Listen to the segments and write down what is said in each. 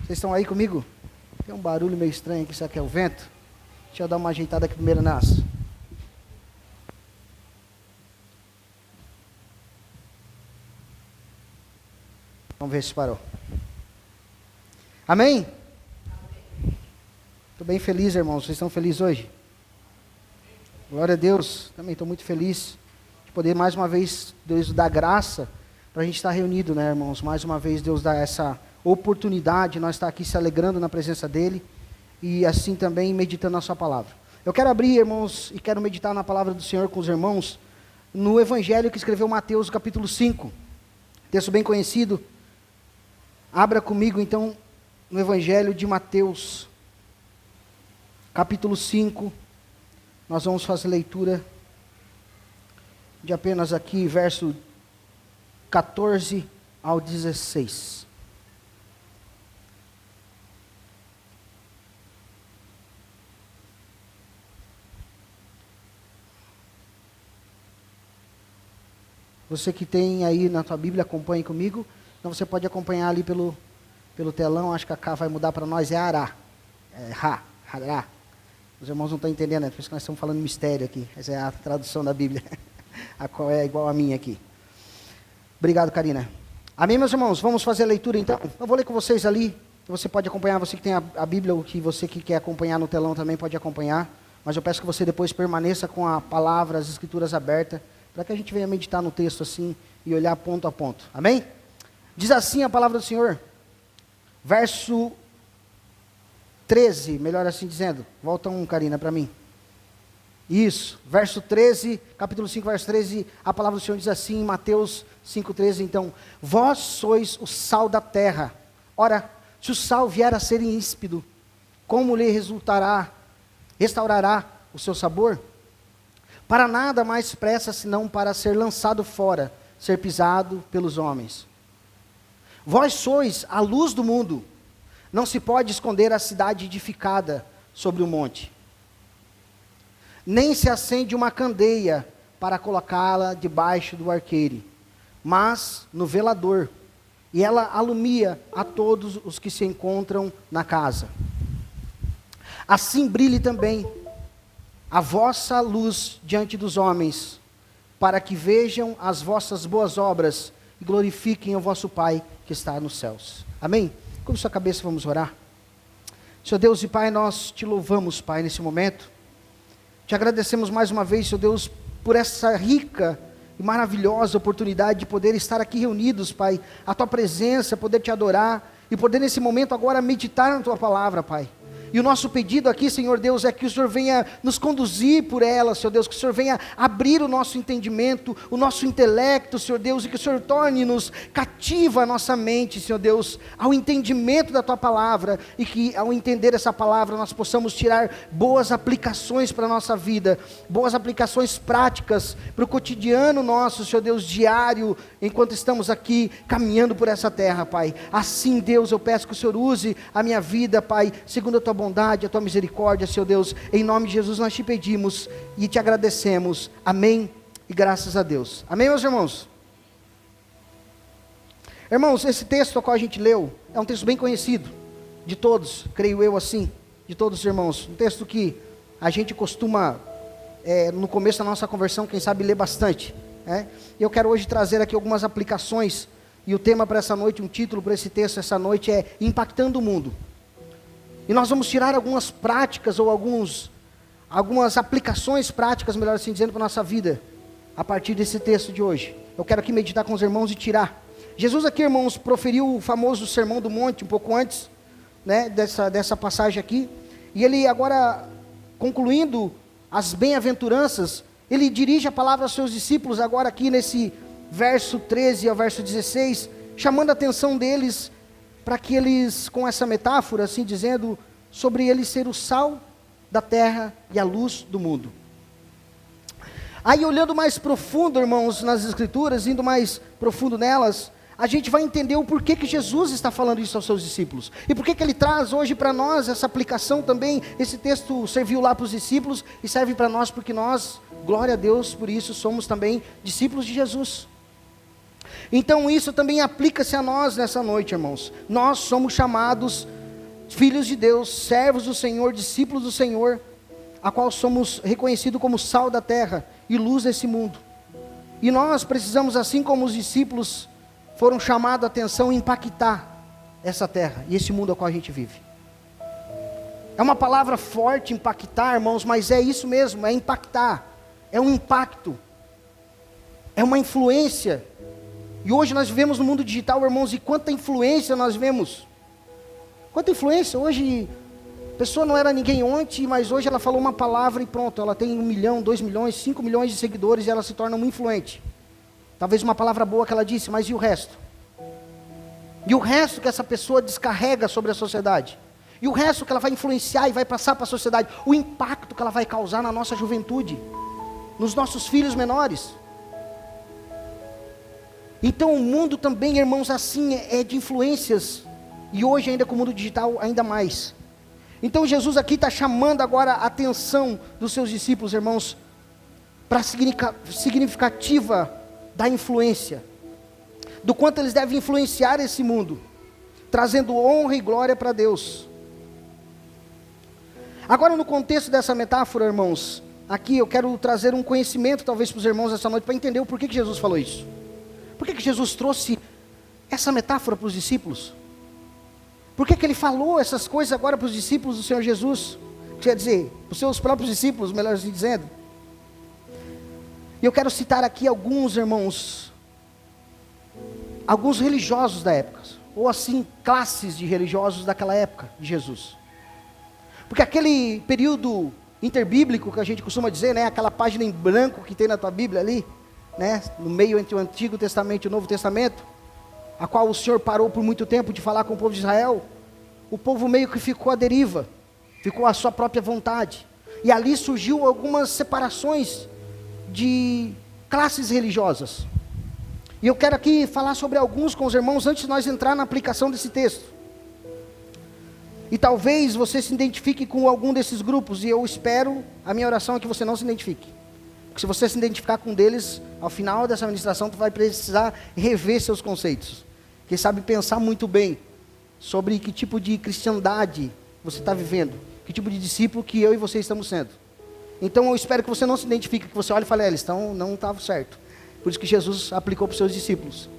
Vocês estão aí comigo? Tem um barulho meio estranho aqui, será que é o vento? Deixa eu dar uma ajeitada aqui primeiro nas. Vamos ver se parou. Amém? Estou bem feliz, irmãos. Vocês estão felizes hoje? Glória a Deus. Também estou muito feliz de poder mais uma vez, Deus dar graça para a gente estar reunido, né, irmãos? Mais uma vez, Deus dá essa oportunidade de nós estar aqui se alegrando na presença dEle e assim também meditando na sua palavra. Eu quero abrir, irmãos, e quero meditar na palavra do Senhor com os irmãos no Evangelho que escreveu Mateus, capítulo 5. Texto bem conhecido. Abra comigo, então, no Evangelho de Mateus, capítulo 5. Nós vamos fazer leitura de apenas aqui, verso 14 ao 16. Você que tem aí na sua Bíblia, acompanhe comigo. Então você pode acompanhar ali pelo telão. Acho que a K vai mudar para nós, é Ará. É Hará. Os irmãos não estão entendendo, né? Por isso que nós estamos falando mistério aqui. Essa é a tradução da Bíblia. A qual é igual a minha aqui. Obrigado, Karina. Amém, meus irmãos? Vamos fazer a leitura então? Eu vou ler com vocês ali. Você pode acompanhar, você que tem a Bíblia, ou que você que quer acompanhar no telão também pode acompanhar. Mas eu peço que você depois permaneça com a palavra, as escrituras abertas, para que a gente venha meditar no texto assim e olhar ponto a ponto. Amém? Diz assim a palavra do Senhor, verso 13, melhor assim dizendo. Volta Karina, para mim. Isso, verso 13, capítulo 5, verso 13, a palavra do Senhor diz assim, em Mateus 5,13, então, vós sois o sal da terra. Ora, se o sal vier a ser insípido, como lhe restaurará o seu sabor? Para nada mais pressa, senão para ser lançado fora, ser pisado pelos homens. Vós sois a luz do mundo. Não se pode esconder a cidade edificada sobre o monte. Nem se acende uma candeia para colocá-la debaixo do arqueire, mas no velador, e ela alumia a todos os que se encontram na casa. Assim brilhe também a vossa luz diante dos homens, para que vejam as vossas boas obras e glorifiquem o vosso Pai que está nos céus. Amém? Com sua cabeça vamos orar. Senhor Deus e Pai, nós te louvamos, Pai, nesse momento. Te agradecemos mais uma vez, Senhor Deus, por essa rica e maravilhosa oportunidade de poder estar aqui reunidos, Pai, a Tua presença, poder Te adorar e poder nesse momento agora meditar na Tua palavra, Pai. E o nosso pedido aqui, Senhor Deus, é que o Senhor venha nos conduzir por ela, Senhor Deus, que o Senhor venha abrir o nosso entendimento, o nosso intelecto, Senhor Deus, e que o Senhor torne-nos cativa a nossa mente, Senhor Deus, ao entendimento da Tua palavra, e que ao entender essa palavra nós possamos tirar boas aplicações para a nossa vida, boas aplicações práticas para o cotidiano nosso, Senhor Deus, diário, enquanto estamos aqui caminhando por essa terra, Pai. Assim, Deus, eu peço que o Senhor use a minha vida, Pai, segundo a Tua bondade, a Tua misericórdia, Senhor Deus, em nome de Jesus nós te pedimos e te agradecemos, amém, e graças a Deus, amém, meus irmãos? Irmãos, esse texto ao qual a gente leu, é um texto bem conhecido, de todos, creio eu assim, de todos os irmãos, um texto que a gente costuma, no começo da nossa conversão, quem sabe ler bastante, e eu quero hoje trazer aqui algumas aplicações, e o tema para essa noite, um título para esse texto essa noite é Impactando o Mundo. E nós vamos tirar algumas práticas ou algumas aplicações práticas, melhor assim dizendo, para a nossa vida, a partir desse texto de hoje. Eu quero aqui meditar com os irmãos e tirar. Jesus aqui, irmãos, proferiu o famoso Sermão do Monte, um pouco antes, né, dessa passagem aqui. E ele agora, concluindo as bem-aventuranças, ele dirige a palavra aos seus discípulos, agora aqui nesse verso 13 ao verso 16, chamando a atenção deles, para que eles, com essa metáfora, assim dizendo, sobre ele ser o sal da terra e a luz do mundo. Aí olhando mais profundo, irmãos, nas escrituras, indo mais profundo nelas, a gente vai entender o porquê que Jesus está falando isso aos seus discípulos. E porquê que ele traz hoje para nós essa aplicação também. Esse texto serviu lá para os discípulos e serve para nós, porque nós, glória a Deus, por isso somos também discípulos de Jesus. Então isso também aplica-se a nós nessa noite, irmãos. Nós somos chamados filhos de Deus, servos do Senhor, discípulos do Senhor, a qual somos reconhecidos como sal da terra e luz desse mundo. E nós precisamos, assim como os discípulos foram chamados a atenção, impactar essa terra e esse mundo ao qual a gente vive. É uma palavra forte, impactar, irmãos, mas é isso mesmo, é impactar, é um impacto, é uma influência. E hoje nós vivemos no mundo digital, irmãos, e quanta influência nós vemos. Quanta influência, hoje, a pessoa não era ninguém ontem, mas hoje ela falou uma palavra e pronto, ela tem 1 milhão, 2 milhões, 5 milhões de seguidores e ela se torna uma influente. Talvez uma palavra boa que ela disse, mas e o resto? E o resto que essa pessoa descarrega sobre a sociedade? E o resto que ela vai influenciar e vai passar para a sociedade? O impacto que ela vai causar na nossa juventude, nos nossos filhos menores. Então o mundo também, irmãos, assim é de influências. E hoje ainda com o mundo digital ainda mais. Então Jesus aqui está chamando agora a atenção dos seus discípulos, irmãos, para a significativa da influência, do quanto eles devem influenciar esse mundo, trazendo honra e glória para Deus. Agora no contexto dessa metáfora, irmãos, aqui eu quero trazer um conhecimento talvez para os irmãos essa noite, para entender o porquê que Jesus falou isso. Por que Jesus trouxe essa metáfora para os discípulos? Por que ele falou essas coisas agora para os discípulos do Senhor Jesus? Quer dizer, para os seus próprios discípulos, melhor assim dizendo. E eu quero citar aqui alguns, irmãos, alguns religiosos da época, ou assim, classes de religiosos daquela época de Jesus. Porque aquele período interbíblico que a gente costuma dizer, né, aquela página em branco que tem na tua Bíblia ali, né, no meio entre o Antigo Testamento e o Novo Testamento, a qual o Senhor parou por muito tempo de falar com o povo de Israel, o povo meio que ficou à deriva, ficou à sua própria vontade, e ali surgiu algumas separações de classes religiosas, e eu quero aqui falar sobre alguns com os irmãos, antes de nós entrar na aplicação desse texto, e talvez você se identifique com algum desses grupos, e eu espero, a minha oração é que você não se identifique, porque se você se identificar com um deles, ao final dessa ministração, tu vai precisar rever seus conceitos, quem sabe pensar muito bem, sobre que tipo de cristandade você está vivendo, que tipo de discípulo que eu e você estamos sendo. Então eu espero que você não se identifique, que você olhe e fale, eles não estavam certo. Por isso que Jesus aplicou para os seus discípulos.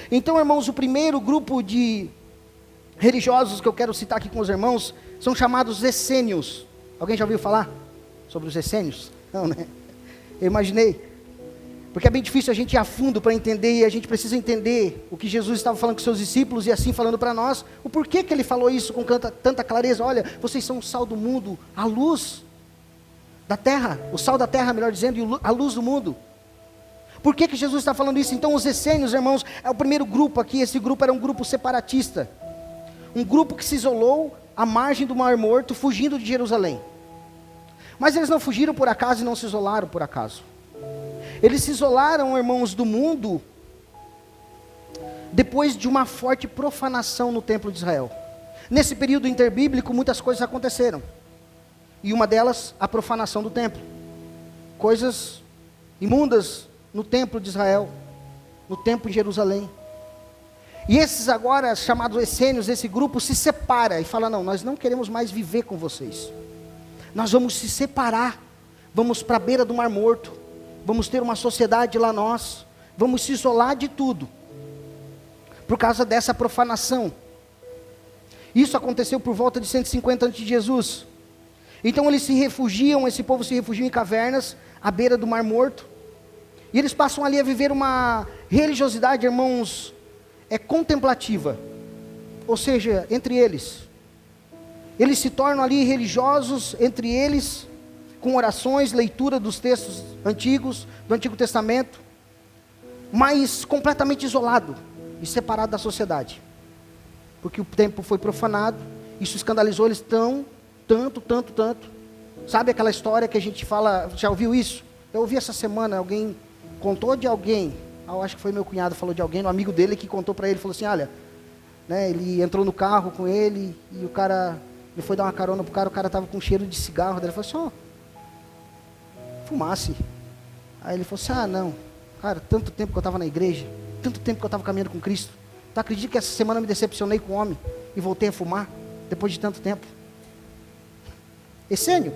Então, irmãos, o primeiro grupo de religiosos que eu quero citar aqui com os irmãos, são chamados essênios. Alguém já ouviu falar sobre os essênios? Não, né? Eu imaginei. Porque é bem difícil a gente ir a fundo para entender, e a gente precisa entender o que Jesus estava falando com seus discípulos, e assim falando para nós, o porquê que ele falou isso com tanta clareza. Olha, vocês são o sal do mundo, a luz da terra, o sal da terra, melhor dizendo, e a luz do mundo. Por que Jesus está falando isso? Então os essênios, irmãos, é o primeiro grupo aqui. Esse grupo era um grupo separatista, um grupo que se isolou à margem do Mar Morto, fugindo de Jerusalém. Mas eles não fugiram por acaso e não se isolaram por acaso. Eles se isolaram, irmãos, do mundo, depois de uma forte profanação no templo de Israel. Nesse período interbíblico, muitas coisas aconteceram. E uma delas, a profanação do templo. Coisas imundas no templo de Israel, no templo de Jerusalém. E esses agora, chamados essênios, esse grupo se separa e fala, não, nós não queremos mais viver com vocês. Nós vamos se separar, vamos para a beira do Mar Morto, vamos ter uma sociedade lá nós, vamos se isolar de tudo, por causa dessa profanação. Isso aconteceu por volta de 150 a.C. de Jesus. Então eles se refugiam, esse povo se refugia em cavernas, à beira do Mar Morto, e eles passam ali a viver uma religiosidade, irmãos, contemplativa, ou seja, entre eles. Eles se tornam ali religiosos entre eles, com orações, leitura dos textos antigos, do Antigo Testamento, mas completamente isolado e separado da sociedade, porque o templo foi profanado, isso escandalizou eles tanto, sabe aquela história que a gente fala, já ouviu isso? Eu ouvi essa semana, alguém contou de alguém, eu acho que foi meu cunhado, falou de alguém, um amigo dele que contou para ele, falou assim, olha, né, ele entrou no carro com ele, e o cara, ele foi dar uma carona pro cara, o cara estava com cheiro de cigarro, daí ele falou assim, fumasse. Aí ele falou assim, não, cara, tanto tempo que eu estava na igreja, tanto tempo que eu estava caminhando com Cristo, tu acredita que essa semana eu me decepcionei com o homem, e voltei a fumar? depois de tanto tempo. Essênio.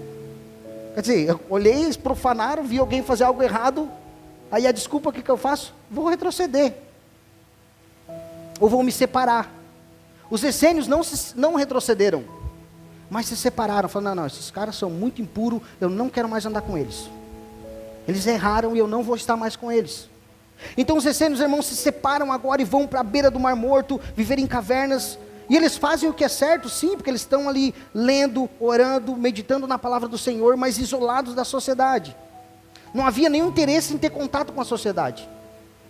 Quer dizer, eu olhei, eles profanaram, vi alguém fazer algo errado, aí a desculpa, o que eu faço? Vou retroceder. Ou vou me separar. Os essênios não retrocederam, mas se separaram, falando, não, esses caras são muito impuros, eu não quero mais andar com eles. Eles erraram e eu não vou estar mais com eles. Então os essênios, irmãos, se separam agora e vão para a beira do Mar Morto, viver em cavernas. E eles fazem o que é certo, sim, porque eles estão ali lendo, orando, meditando na palavra do Senhor, mas isolados da sociedade. Não havia nenhum interesse em ter contato com a sociedade.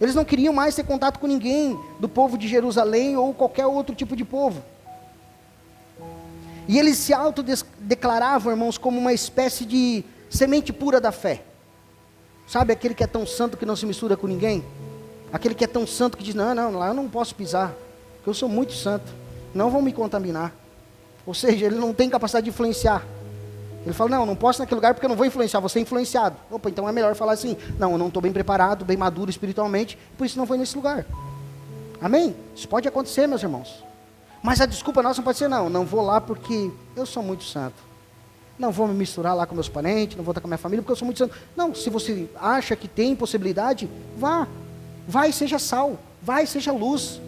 Eles não queriam mais ter contato com ninguém do povo de Jerusalém ou qualquer outro tipo de povo. E eles se autodeclaravam, irmãos, como uma espécie de semente pura da fé. Sabe aquele que é tão santo que não se mistura com ninguém? Aquele que é tão santo que diz, não, lá eu não posso pisar, porque eu sou muito santo, não vão me contaminar. Ou seja, ele não tem capacidade de influenciar. Ele fala, não posso ir naquele lugar porque eu não vou influenciar, vou ser influenciado. Opa, então é melhor falar assim, não, eu não estou bem preparado, bem maduro espiritualmente, por isso não vou nesse lugar. Amém? Isso pode acontecer, meus irmãos. Mas a desculpa nossa não pode ser, não vou lá porque eu sou muito santo. Não vou me misturar lá com meus parentes, não vou estar com a minha família porque eu sou muito santo. Não, se você acha que tem possibilidade, vai e seja sal, vai e seja luz.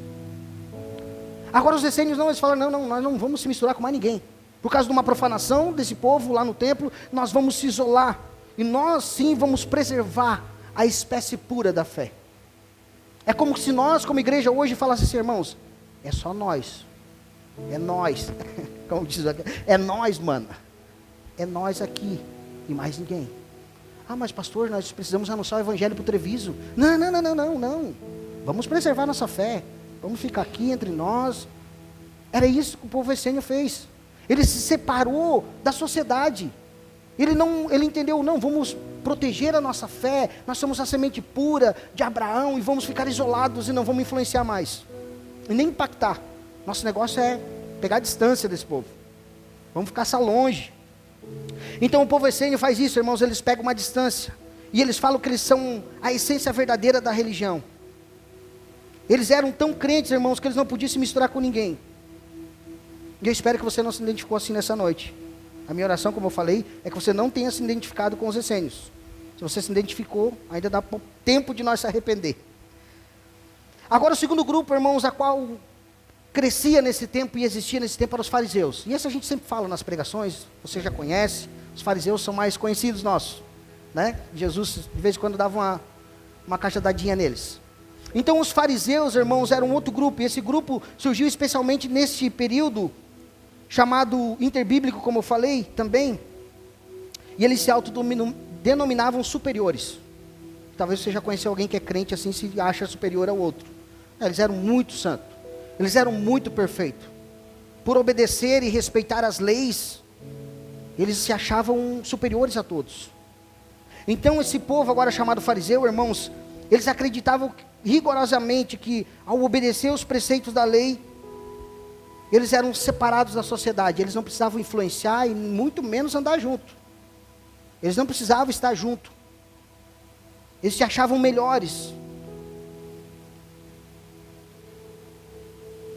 Agora os essênios não, eles falam, não, nós não vamos se misturar com mais ninguém. Por causa de uma profanação desse povo lá no templo, nós vamos se isolar. E nós sim vamos preservar a espécie pura da fé. É como se nós, como igreja hoje, falasse assim, irmãos, é só nós. É nós. Como diz aqui, é nós, mano. É nós aqui e mais ninguém. Ah, mas pastor, nós precisamos anunciar o evangelho para o Treviso. Não. Vamos preservar nossa fé. Vamos ficar aqui entre nós. Era isso que o povo essênio fez. Ele se separou da sociedade. Ele entendeu, não, vamos proteger a nossa fé. Nós somos a semente pura de Abraão e vamos ficar isolados e não vamos influenciar mais. E nem impactar. Nosso negócio é pegar a distância desse povo. Vamos ficar longe. Então o povo essênio faz isso, irmãos, eles pegam uma distância. E eles falam que eles são a essência verdadeira da religião. Eles eram tão crentes, irmãos, que eles não podiam se misturar com ninguém. E eu espero que você não se identificou assim nessa noite. A minha oração, como eu falei, é que você não tenha se identificado com os essênios. Se você se identificou, ainda dá tempo de nós se arrepender. Agora o segundo grupo, irmãos, a qual crescia nesse tempo e existia nesse tempo eram os fariseus. E esse a gente sempre fala nas pregações, você já conhece. Os fariseus são mais conhecidos nossos, né? Jesus de vez em quando dava uma cajadadinha neles. Então os fariseus, irmãos, eram outro grupo. E esse grupo surgiu especialmente neste período chamado interbíblico, como eu falei também. E eles se autodenominavam superiores. Talvez você já conheceu alguém que é crente assim, se acha superior ao outro. Eles eram muito santos. Eles eram muito perfeitos. Por obedecer e respeitar as leis, eles se achavam superiores a todos. Então esse povo agora chamado fariseu, irmãos, eles acreditavam rigorosamente que ao obedecer os preceitos da lei, eles eram separados da sociedade. Eles não precisavam influenciar e muito menos andar junto. Eles não precisavam estar junto. Eles se achavam melhores.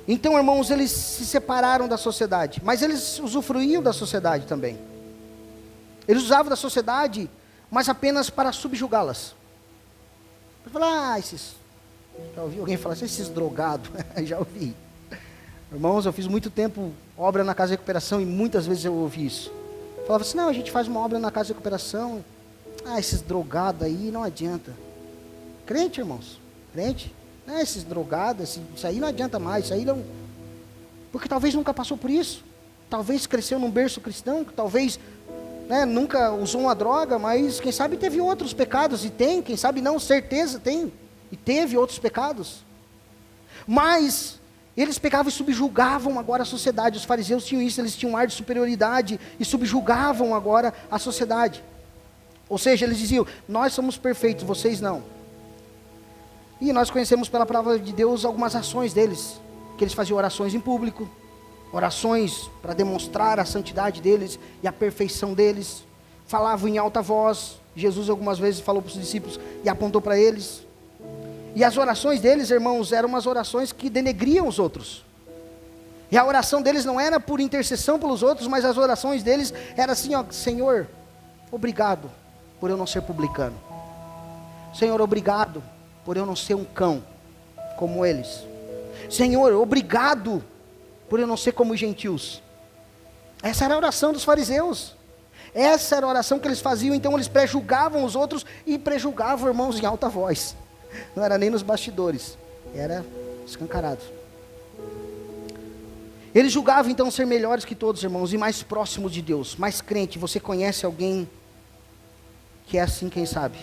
Então, irmãos, eles se separaram da sociedade, mas eles usufruíam da sociedade também. Eles usavam da sociedade, mas apenas para subjugá-las. Para falar, já ouvi alguém falar assim, esses drogados, já ouvi. Irmãos, eu fiz muito tempo obra na Casa de Recuperação e muitas vezes eu ouvi isso. Falava assim, não, a gente faz uma obra na Casa de Recuperação, esses drogados aí não adianta. Crente, irmãos, crente. Esses drogados, isso aí não adianta mais, isso aí não... Porque talvez nunca passou por isso, talvez cresceu num berço cristão, talvez nunca usou uma droga, mas quem sabe teve outros pecados, e tem, quem sabe não, certeza tem, e teve outros pecados. Mas eles pegavam e subjugavam agora a sociedade. Os fariseus tinham isso, eles tinham um ar de superioridade, e subjugavam agora a sociedade. Ou seja, eles diziam, nós somos perfeitos, vocês não. E nós conhecemos pela palavra de Deus algumas ações deles, que eles faziam orações em público, orações para demonstrar a santidade deles e a perfeição deles, falavam em alta voz. Jesus algumas vezes falou para os discípulos e apontou para eles. E as orações deles, irmãos, eram umas orações que denegriam os outros. E a oração deles não era por intercessão pelos outros, mas as orações deles eram assim, ó: Senhor, obrigado por eu não ser publicano. Senhor, obrigado por eu não ser um cão como eles. Senhor, obrigado por eu não ser como os gentios. Essa era a oração dos fariseus. Essa era a oração que eles faziam. Então eles prejulgavam os outros e prejulgavam irmãos em alta voz. Não era nem nos bastidores, era escancarado. Eles julgavam então ser melhores que todos, irmãos, e mais próximos de Deus, mais crente. Você conhece alguém que é assim, quem sabe?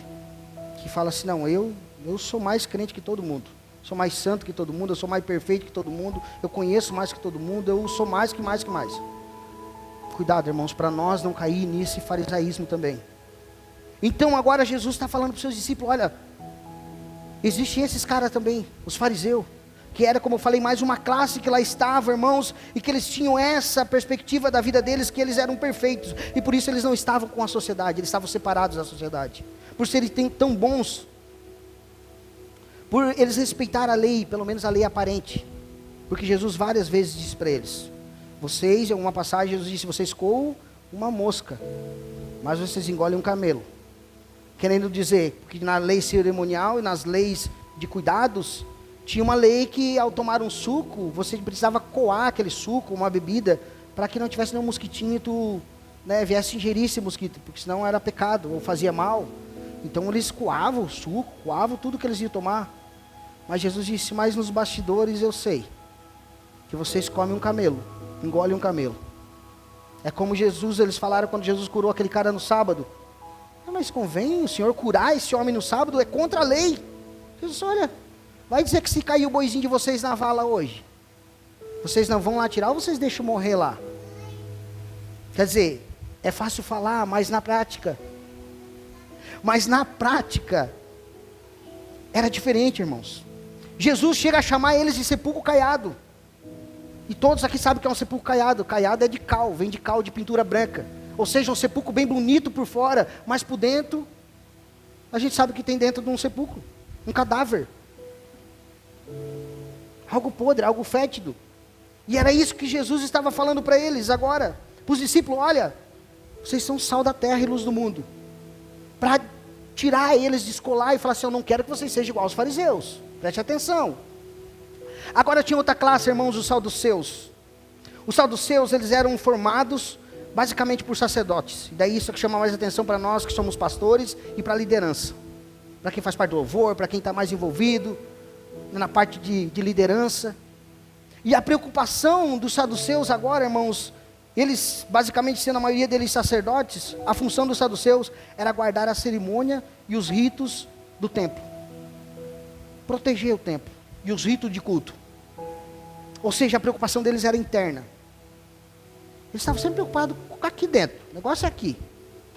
Que fala assim: não, eu sou mais crente que todo mundo, sou mais santo que todo mundo, eu sou mais perfeito que todo mundo, eu conheço mais que todo mundo, eu sou mais que mais que mais. Cuidado, irmãos, para nós não cair nesse farisaísmo também. Então agora Jesus está falando para os seus discípulos: olha, existem esses caras também, os fariseus, que era, como eu falei, mais uma classe que lá estava, irmãos, e que eles tinham essa perspectiva da vida deles, que eles eram perfeitos, e por isso eles não estavam com a sociedade, eles estavam separados da sociedade, por serem tão bons, por eles respeitar a lei, pelo menos a lei aparente, porque Jesus várias vezes disse para eles: vocês, em uma passagem Jesus disse: vocês coam uma mosca, mas vocês engolem um camelo, querendo dizer que na lei cerimonial e nas leis de cuidados, tinha uma lei que ao tomar um suco, você precisava coar aquele suco, uma bebida, para que não tivesse nenhum mosquitinho e tu, viesse ingerir esse mosquito, porque senão era pecado, ou fazia mal. Então eles coavam o suco, coavam tudo que eles iam tomar. Mas Jesus disse: mas nos bastidores eu sei que vocês comem um camelo, engolem um camelo. É como Jesus, eles falaram quando Jesus curou aquele cara no sábado: mas convém o Senhor curar esse homem no sábado? É contra a lei. Jesus: olha, vai dizer que se cair o boizinho de vocês na vala hoje, vocês não vão lá tirar ou vocês deixam morrer lá? Quer dizer, é fácil falar, mas na prática era diferente, irmãos. Jesus chega a chamar eles de sepulcro caiado. E todos aqui sabem o que é um sepulcro caiado. Caiado é de cal, vem de cal, de pintura branca. Ou seja, um sepulcro bem bonito por fora, mas por dentro, a gente sabe o que tem dentro de um sepulcro: um cadáver, algo podre, algo fétido. E era isso que Jesus estava falando para eles agora, para os discípulos: olha, vocês são sal da terra e luz do mundo. Para tirar eles, descolar e falar assim: eu não quero que vocês sejam igual aos fariseus. Preste atenção. Agora tinha outra classe, irmãos, os saduceus. Os saduceus, eles eram formados basicamente por sacerdotes. E daí isso que chama mais atenção para nós que somos pastores e para a liderança. Para quem faz parte do louvor, para quem está mais envolvido na parte de liderança. E a preocupação dos saduceus agora, irmãos, eles basicamente sendo a maioria deles sacerdotes, a função dos saduceus era guardar a cerimônia e os ritos do templo, proteger o templo e os ritos de culto. Ou seja, a preocupação deles era interna. Eles estavam sempre preocupados com aqui dentro, o negócio é aqui.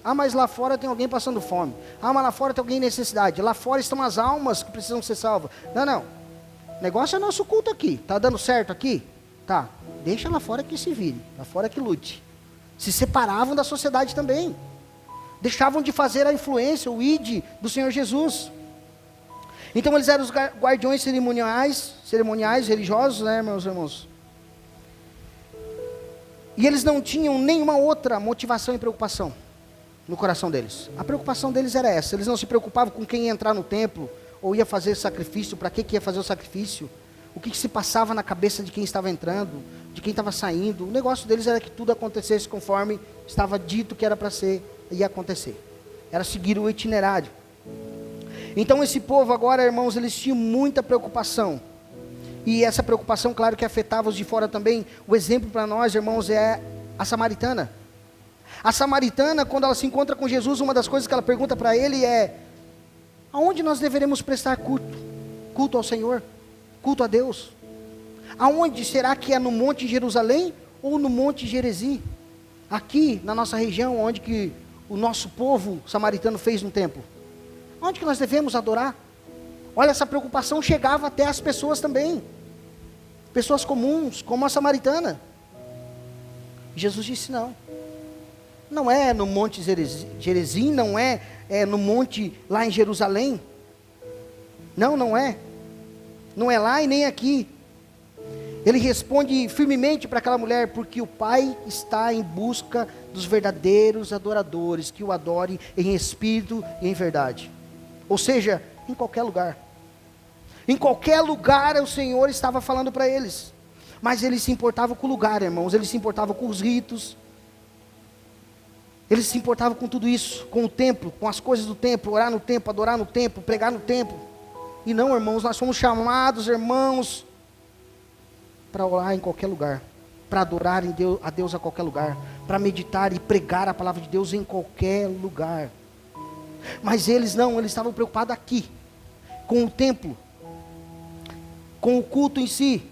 Ah, mas lá fora tem alguém passando fome. Ah, mas lá fora tem alguém em necessidade. Lá fora estão as almas que precisam ser salvas. Não, o negócio é nosso culto aqui. Está dando certo aqui? Tá, deixa lá fora que se vire, lá fora que lute. Se separavam da sociedade também. Deixavam de fazer a influência, o id do Senhor Jesus. Então eles eram os guardiões cerimoniais, religiosos, né, meus irmãos? E eles não tinham nenhuma outra motivação e preocupação no coração deles. A preocupação deles era essa. Eles não se preocupavam com quem ia entrar no templo, ou ia fazer sacrifício, para que ia fazer o sacrifício. O que se passava na cabeça de quem estava entrando, de quem estava saindo. O negócio deles era que tudo acontecesse conforme estava dito que era para ser, ia acontecer. Era seguir o itinerário. Então esse povo agora, irmãos, eles tinham muita preocupação. E essa preocupação, claro que afetava os de fora também. O exemplo para nós, irmãos, é a samaritana. A samaritana, quando ela se encontra com Jesus, uma das coisas que ela pergunta para ele é: aonde nós deveremos prestar culto? Culto ao Senhor? Culto a Deus? Aonde? Será que é no Monte Jerusalém ou no Monte Gerezim? Aqui na nossa região, onde que o nosso povo samaritano fez um templo. Onde que nós devemos adorar? Olha, essa preocupação chegava até as pessoas também. Pessoas comuns, como a samaritana. Jesus disse: não. Não é no Monte Gerezim, não é no monte lá em Jerusalém. Não é. Não é lá e nem aqui. Ele responde firmemente para aquela mulher: porque o Pai está em busca dos verdadeiros adoradores, que o adorem em espírito e em verdade. Ou seja, em qualquer lugar. Em qualquer lugar o Senhor estava falando para eles. Mas eles se importavam com o lugar, irmãos. Eles se importavam com os ritos. Eles se importavam com tudo isso, com o templo, com as coisas do templo, orar no templo, adorar no templo, pregar no templo. E não, irmãos, nós somos chamados, irmãos, para orar em qualquer lugar, para adorar a Deus a qualquer lugar, para meditar e pregar a palavra de Deus em qualquer lugar. Mas eles não, eles estavam preocupados aqui, com o templo, com o culto em si.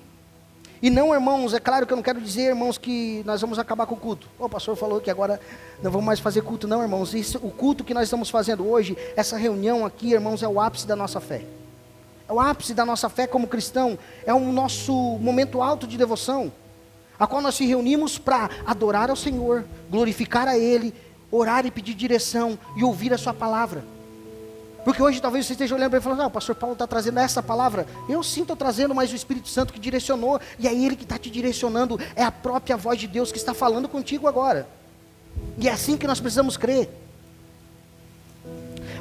E não, irmãos, é claro que eu não quero dizer, irmãos, que nós vamos acabar com o culto. O pastor falou que agora não vamos mais fazer culto. Não, irmãos, o culto que nós estamos fazendo hoje, essa reunião aqui, irmãos, é o ápice da nossa fé. É o ápice da nossa fé como cristão. É o nosso momento alto de devoção, a qual nós se reunimos para adorar ao Senhor, glorificar a Ele, orar e pedir direção e ouvir a sua palavra. Porque hoje talvez você esteja olhando para ele e falando: não, o pastor Paulo está trazendo essa palavra. Eu sim estou trazendo, mas o Espírito Santo que direcionou, e é Ele que está te direcionando, é a própria voz de Deus que está falando contigo agora. E é assim que nós precisamos crer.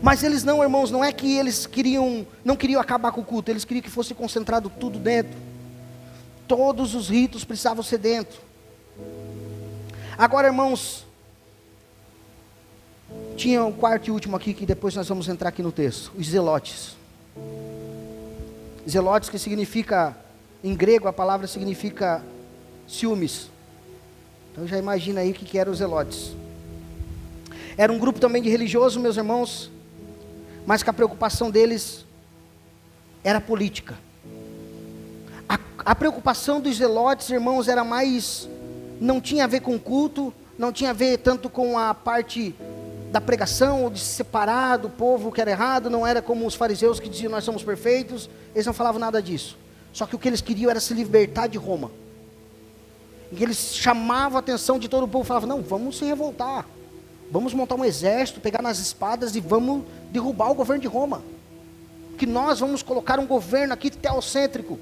Mas eles não, irmãos, não é que eles não queriam acabar com o culto, eles queriam que fosse concentrado tudo dentro. Todos os ritos precisavam ser dentro. Agora, irmãos, tinha um quarto e último aqui, que depois nós vamos entrar aqui no texto: os zelotes. Zelotes, que significa, em grego a palavra significa ciúmes. Então já imagina aí o que eram os zelotes. Era um grupo também de religiosos, meus irmãos, mas que a preocupação deles era política. A preocupação dos zelotes, irmãos, era mais, não tinha a ver com culto, não tinha a ver tanto com a parte da pregação, ou de se separar do povo que era errado. Não era como os fariseus que diziam: nós somos perfeitos. Eles não falavam nada disso. Só que o que eles queriam era se libertar de Roma. E eles chamavam a atenção de todo o povo, falavam: não, vamos se revoltar, vamos montar um exército, pegar nas espadas e vamos derrubar o governo de Roma. Que nós vamos colocar um governo aqui teocêntrico,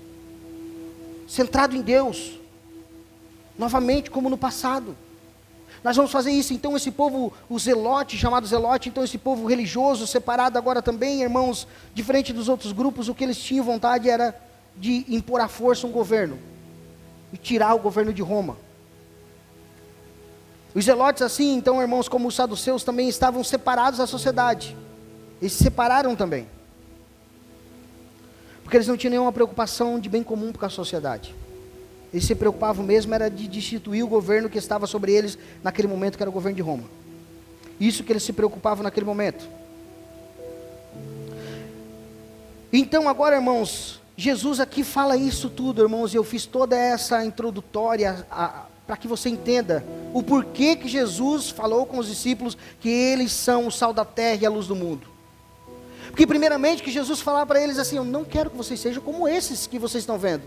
centrado em Deus, novamente como no passado. Nós vamos fazer isso. Então esse povo, o zelote, chamado zelote, então esse povo religioso, separado agora também, irmãos, diferente dos outros grupos, o que eles tinham vontade era de impor à força um governo, e tirar o governo de Roma. Os zelotes assim, então, irmãos, como os saduceus, também estavam separados da sociedade. Eles se separaram também, porque eles não tinham nenhuma preocupação de bem comum com a sociedade. Eles se preocupavam mesmo era de destituir o governo que estava sobre eles naquele momento, que era o governo de Roma. Isso que eles se preocupavam naquele momento. Então agora, irmãos, Jesus aqui fala isso tudo, irmãos, e eu fiz toda essa introdutória para que você entenda o porquê que Jesus falou com os discípulos que eles são o sal da terra e a luz do mundo. Porque primeiramente que Jesus falava para eles assim: eu não quero que vocês sejam como esses que vocês estão vendo.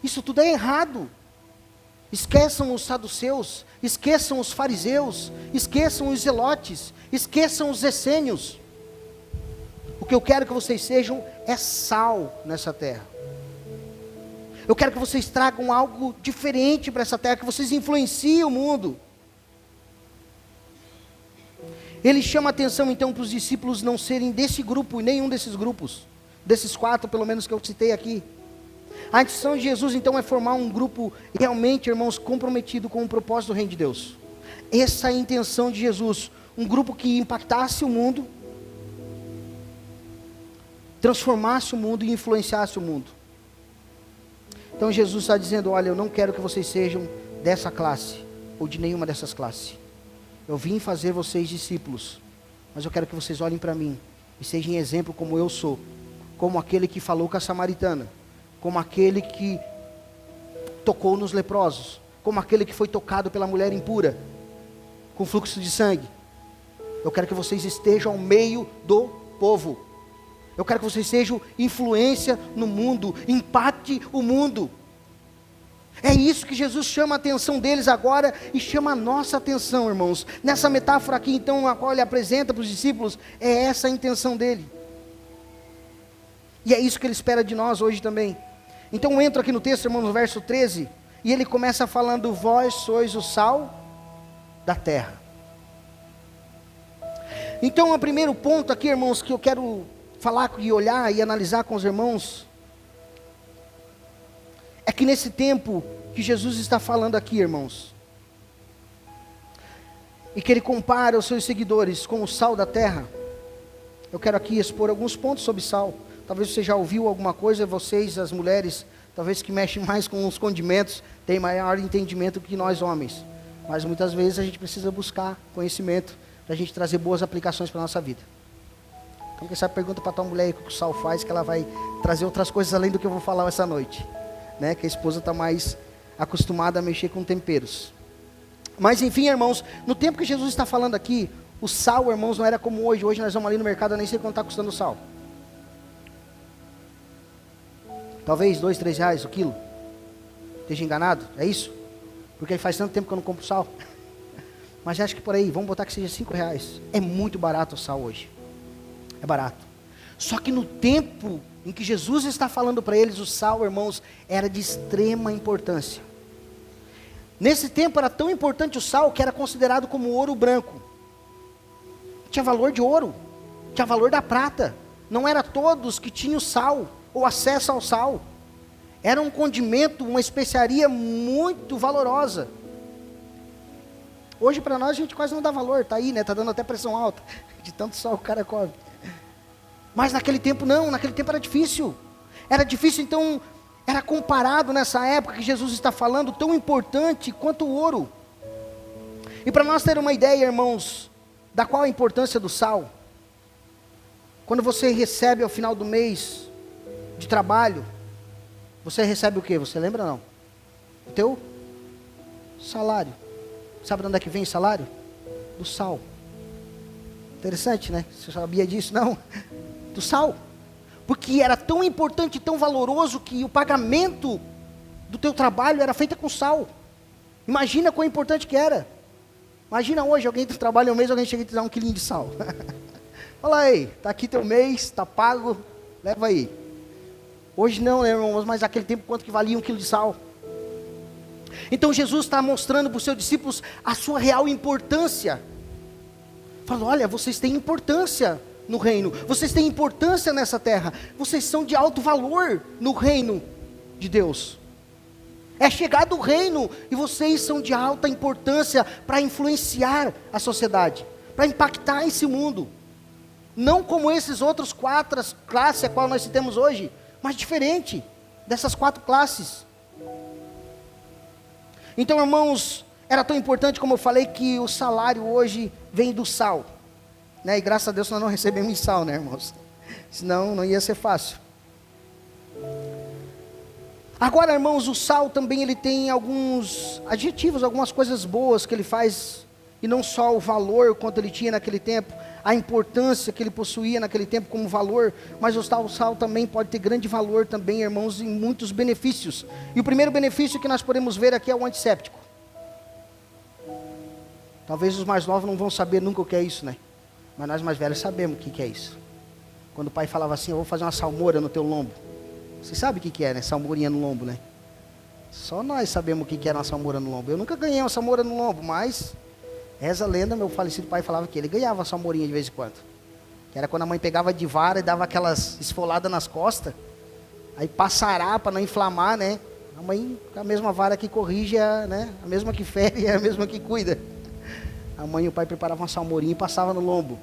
Isso tudo é errado. Esqueçam os saduceus, esqueçam os fariseus, esqueçam os zelotes, esqueçam os essênios. O que eu quero que vocês sejam é sal nessa terra. Eu quero que vocês tragam algo diferente para essa terra, que vocês influenciem o mundo. Ele chama a atenção então para os discípulos não serem desse grupo, nenhum desses grupos, desses 4 pelo menos que eu citei aqui. A intenção de Jesus então é formar um grupo realmente, irmãos, comprometido com o propósito do reino de Deus. Essa é a intenção de Jesus, um grupo que impactasse o mundo, transformasse o mundo e influenciasse o mundo. Então Jesus está dizendo: olha, eu não quero que vocês sejam dessa classe, ou de nenhuma dessas classes. Eu vim fazer vocês discípulos, mas eu quero que vocês olhem para mim, e sejam exemplo como eu sou, como aquele que falou com a samaritana, como aquele que tocou nos leprosos, como aquele que foi tocado pela mulher impura, com fluxo de sangue. Eu quero que vocês estejam ao meio do povo. Eu quero que vocês sejam influência no mundo, impacte o mundo. É isso que Jesus chama a atenção deles agora, e chama a nossa atenção, irmãos. Nessa metáfora aqui, então, a qual ele apresenta para os discípulos, é essa a intenção dele. E é isso que ele espera de nós hoje também. Então eu entro aqui no texto, irmãos, no verso 13, e ele começa falando: vós sois o sal da terra. Então o primeiro ponto aqui, irmãos, que eu quero falar e olhar e analisar com os irmãos, é que nesse tempo que Jesus está falando aqui, irmãos, e que ele compara os seus seguidores com o sal da terra, eu quero aqui expor alguns pontos sobre sal. Talvez você já ouviu alguma coisa, vocês, as mulheres, talvez que mexem mais com os condimentos, têm maior entendimento que nós homens. Mas muitas vezes a gente precisa buscar conhecimento para a gente trazer boas aplicações para a nossa vida. Então quem sabe pergunta para a tua mulher o que o sal faz, que ela vai trazer outras coisas além do que eu vou falar essa noite. Né? Que a esposa está mais acostumada a mexer com temperos. Mas enfim, irmãos, no tempo que Jesus está falando aqui, o sal, irmãos, não era como hoje. Hoje nós vamos ali no mercado, eu nem sei quanto está custando o sal. Talvez R$2, R$3 o quilo. Esteja enganado, é isso? Porque faz tanto tempo que eu não compro sal. Mas acho que por aí, vamos botar que seja R$5. É muito barato o sal hoje. É barato. Só que no tempo em que Jesus está falando para eles, o sal, irmãos, era de extrema importância. Nesse tempo era tão importante o sal que era considerado como ouro branco. Tinha valor de ouro, tinha valor da prata. Não era todos que tinham sal ou acesso ao sal. Era um condimento, uma especiaria muito valorosa. Hoje para nós a gente quase não dá valor, está aí, né? Está dando até pressão alta, de tanto sal o cara come. Mas naquele tempo não, naquele tempo era difícil. Era difícil, então era comparado nessa época que Jesus está falando, tão importante quanto o ouro. E para nós ter uma ideia, irmãos, da qual a importância do sal, quando você recebe ao final do mês de trabalho, você recebe o quê? Você lembra não? O teu salário. Sabe de onde é que vem o salário? Do sal. Interessante, né? Você sabia disso? Não? Do sal. Porque era tão importante, tão valoroso, que o pagamento do teu trabalho era feito com sal. Imagina quão importante que era. Imagina hoje, alguém que trabalha um mês, alguém chega e te dá 1 quilinho de sal. Fala aí, está aqui teu mês, está pago, leva aí. Hoje não, né, irmãos, mas naquele tempo quanto que valia 1 quilo de sal? Então Jesus está mostrando para os seus discípulos a sua real importância. Fala, olha, vocês têm importância no reino, vocês têm importância nessa terra, vocês são de alto valor no reino de Deus. É chegado o reino e vocês são de alta importância para influenciar a sociedade, para impactar esse mundo. Não como esses outros 4 classes a qual nós temos hoje, mas diferente dessas 4 classes. Então, irmãos, era tão importante, como eu falei, que o salário hoje vem do sal, né? E graças a Deus nós não recebemos sal, né, irmãos? Senão não ia ser fácil. Agora, irmãos, o sal também ele tem alguns adjetivos, algumas coisas boas que ele faz, e não só o valor quanto ele tinha naquele tempo, a importância que ele possuía naquele tempo como valor, mas o sal também pode ter grande valor também, irmãos, em muitos benefícios. E o primeiro benefício que nós podemos ver aqui é o antisséptico. Talvez os mais novos não vão saber nunca o que é isso, né? Mas nós mais velhos sabemos o que é isso. Quando o pai falava assim, eu vou fazer uma salmoura no teu lombo. Você sabe o que é, né? Salmourinha no lombo, né? Só nós sabemos o que é uma salmoura no lombo. Eu nunca ganhei uma salmoura no lombo, mas reza a lenda, meu falecido pai falava que ele ganhava uma salmourinha de vez em quando. Que era quando a mãe pegava de vara e dava aquelas esfoladas nas costas. Aí passará para não inflamar, né? A mãe, a mesma vara que corrige, né? A mesma que fere, é a mesma que cuida. A mãe e o pai preparavam uma salmourinha e passava no lombo,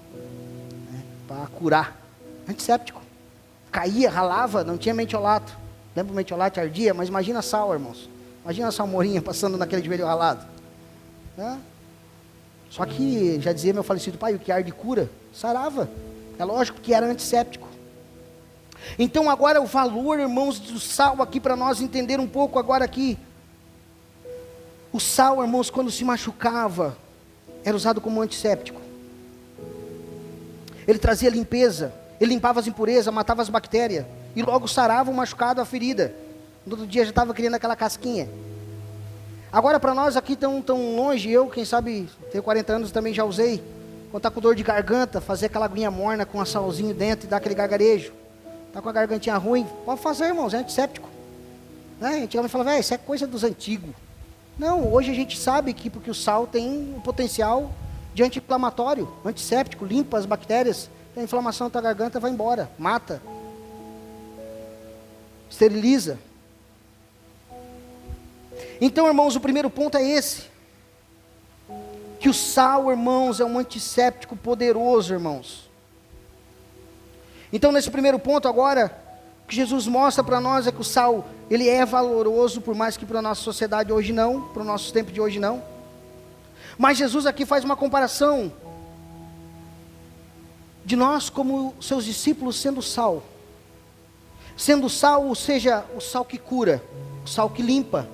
né? Para curar. Antisséptico. Caía, ralava, não tinha mentiolato. Lembra o mentiolato ardia? Mas imagina sal, irmãos. Imagina a salmourinha passando naquele joelho ralado. Né? Só que, já dizia meu falecido pai, o que arde cura, sarava. É lógico que era antisséptico. Então agora o valor, irmãos, do sal aqui para nós entender um pouco agora aqui. O sal, irmãos, quando se machucava, era usado como antisséptico. Ele trazia limpeza, ele limpava as impurezas, matava as bactérias, e logo sarava o machucado, a ferida. No outro dia já estava criando aquela casquinha. Agora para nós aqui tão longe, eu, quem sabe, tenho 40 anos, também já usei. Quando está com dor de garganta, fazer aquela aguinha morna com um salzinho dentro e dar aquele gargarejo. Está com a gargantinha ruim, pode fazer, irmãos, é antisséptico. Né? Antigamente falava, isso é coisa dos antigos. Não, hoje a gente sabe que porque o sal tem um potencial de anti-inflamatório, antisséptico, limpa as bactérias, a inflamação da tua garganta vai embora, mata, esteriliza. Então, irmãos, o primeiro ponto é esse, que o sal, irmãos, é um antisséptico poderoso, irmãos. Então, nesse primeiro ponto agora, o que Jesus mostra para nós é que o sal, ele é valoroso, por mais que para a nossa sociedade hoje não, para o nosso tempo de hoje não. Mas Jesus aqui faz uma comparação de nós como seus discípulos sendo sal. Sendo sal, ou seja, o sal que cura, o sal que limpa.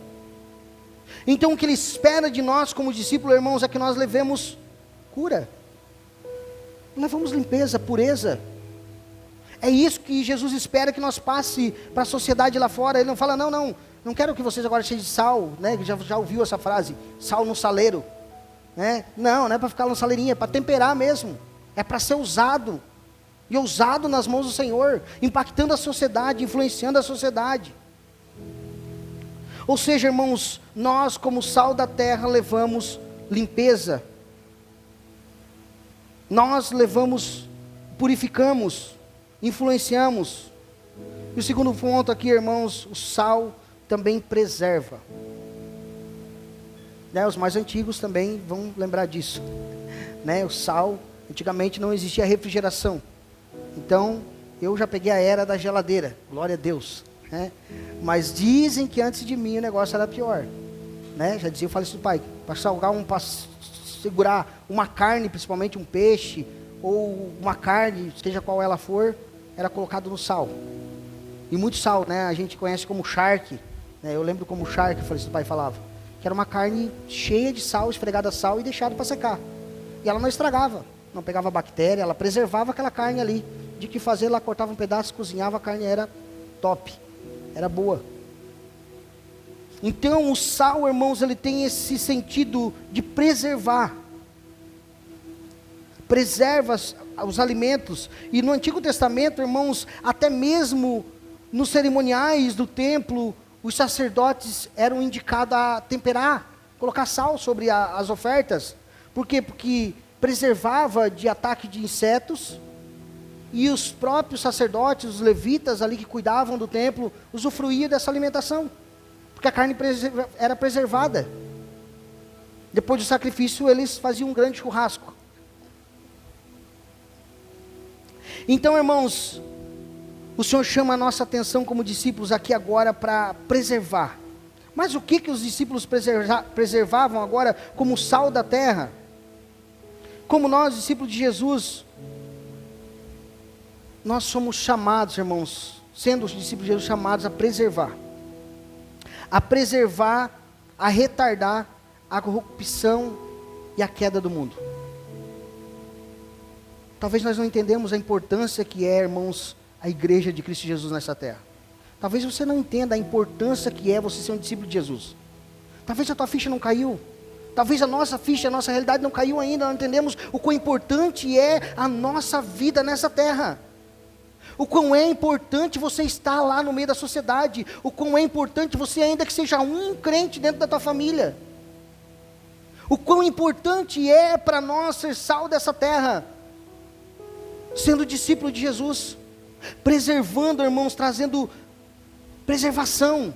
Então o que Ele espera de nós como discípulos, irmãos, é que nós levemos cura. Levamos limpeza, pureza. É isso que Jesus espera que nós passe para a sociedade lá fora. Ele não fala, não quero que vocês agora sejam de sal, né? Já ouviu essa frase, sal no saleiro, né? Não é para ficar na saleirinha, é para temperar mesmo, é para ser usado, e usado nas mãos do Senhor, impactando a sociedade, influenciando a sociedade. Ou seja, irmãos, nós como sal da terra levamos limpeza, nós levamos, purificamos, influenciamos. E o segundo ponto aqui, irmãos, o sal também preserva. Né, os mais antigos também vão lembrar disso. Né, o sal, antigamente não existia refrigeração. Então, eu já peguei a era da geladeira, glória a Deus. Né? Mas dizem que antes de mim o negócio era pior. Né? Já dizia o falecido pai, para salgar para segurar uma carne, principalmente um peixe, ou uma carne, seja qual ela for, era colocado no sal. E muito sal, né? A gente conhece como charque. Né? Eu lembro como charque, o falecido pai falava. Que era uma carne cheia de sal, esfregada a sal e deixada para secar. E ela não estragava, não pegava bactéria, ela preservava aquela carne ali. De que fazer, ela cortava um pedaço, cozinhava, a carne era top, era boa. Então o sal, irmãos, ele tem esse sentido de preservar. Preserva os alimentos. E no Antigo Testamento, irmãos, até mesmo nos cerimoniais do templo, os sacerdotes eram indicados a temperar, colocar sal sobre as ofertas. Por quê? Porque preservava de ataque de insetos. E os próprios sacerdotes, os levitas ali que cuidavam do templo, usufruíam dessa alimentação. Porque a carne era preservada. Depois do sacrifício, eles faziam um grande churrasco. Então, irmãos, o Senhor chama a nossa atenção como discípulos aqui agora para preservar. Mas o que os discípulos preservavam agora como sal da terra? Como nós, discípulos de Jesus, nós somos chamados, irmãos, sendo os discípulos de Jesus, chamados a preservar. A preservar, a retardar a corrupção e a queda do mundo. Talvez nós não entendemos a importância que é, irmãos, a igreja de Cristo Jesus nessa terra. Talvez você não entenda a importância que é você ser um discípulo de Jesus. Talvez a tua ficha não caiu. Talvez a nossa ficha, a nossa realidade não caiu ainda. Não entendemos o quão importante é a nossa vida nessa terra. O quão é importante você estar lá no meio da sociedade. O quão é importante você, ainda que seja um crente dentro da tua família. O quão importante é para nós ser sal dessa terra. Sendo discípulo de Jesus. Preservando, irmãos, trazendo preservação.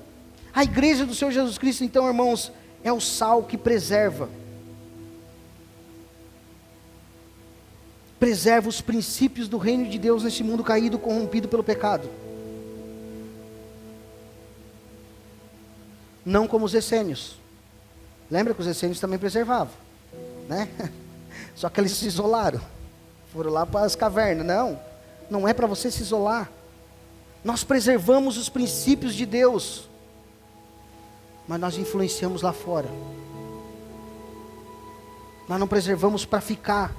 A igreja do Senhor Jesus Cristo, então, irmãos, é o sal que preserva. Preserva os princípios do reino de Deus nesse mundo caído, corrompido pelo pecado. Não como os essênios. Lembra que os essênios também preservavam, né? Só que eles se isolaram. Foram lá para as cavernas. Não é para você se isolar. Nós preservamos os princípios de Deus, mas nós influenciamos lá fora. Nós não preservamos para ficar,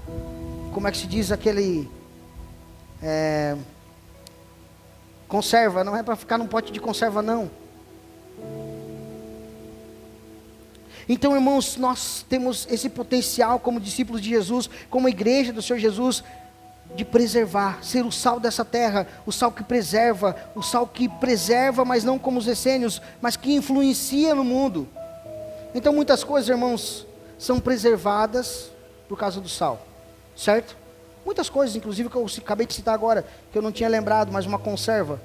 como é que se diz aquele conserva, não é para ficar num pote de conserva, não. Então, irmãos, nós temos esse potencial como discípulos de Jesus, como igreja do Senhor Jesus, de preservar, ser o sal dessa terra, o sal que preserva, mas não como os essênios, mas que influencia no mundo. Então muitas coisas, irmãos, são preservadas por causa do sal, certo? Muitas coisas, inclusive que eu acabei de citar agora, que eu não tinha lembrado, mas uma conserva.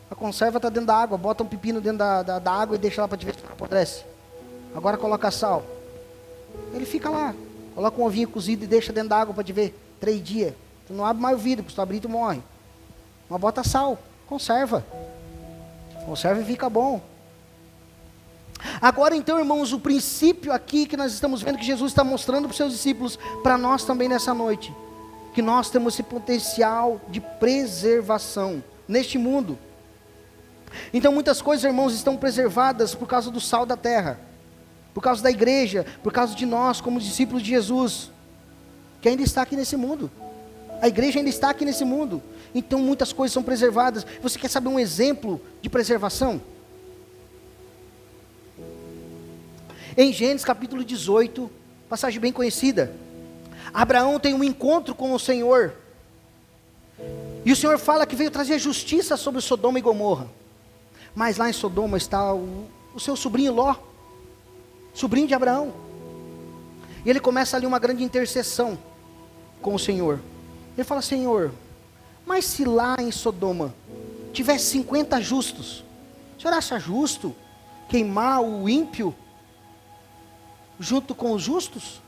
A conserva está dentro da água, bota um pepino dentro da água e deixa lá para te ver se não apodrece. Agora coloca sal, ele fica lá. Coloca um ovinho cozido e deixa dentro da água para te ver, 3 dias. Tu não abre mais o vidro, porque se tu abrir tu morre. Mas bota sal, conserva. Conserva e fica bom. Agora então, irmãos, o princípio aqui que nós estamos vendo que Jesus está mostrando para os seus discípulos, para nós também nessa noite, que nós temos esse potencial de preservação neste mundo. Então muitas coisas, irmãos, estão preservadas por causa do sal da terra, por causa da igreja, por causa de nós como discípulos de Jesus, que ainda está aqui nesse mundo. A igreja ainda está aqui nesse mundo. Então muitas coisas são preservadas. Você quer saber um exemplo de preservação? Em Gênesis capítulo 18, passagem bem conhecida, Abraão tem um encontro com o Senhor, e o Senhor fala que veio trazer justiça sobre Sodoma e Gomorra. Mas lá em Sodoma está o seu sobrinho Ló, sobrinho de Abraão, e ele começa ali uma grande intercessão com o Senhor. Ele fala: Senhor, mas se lá em Sodoma tivesse 50 justos, o Senhor acha justo queimar o ímpio junto com os justos?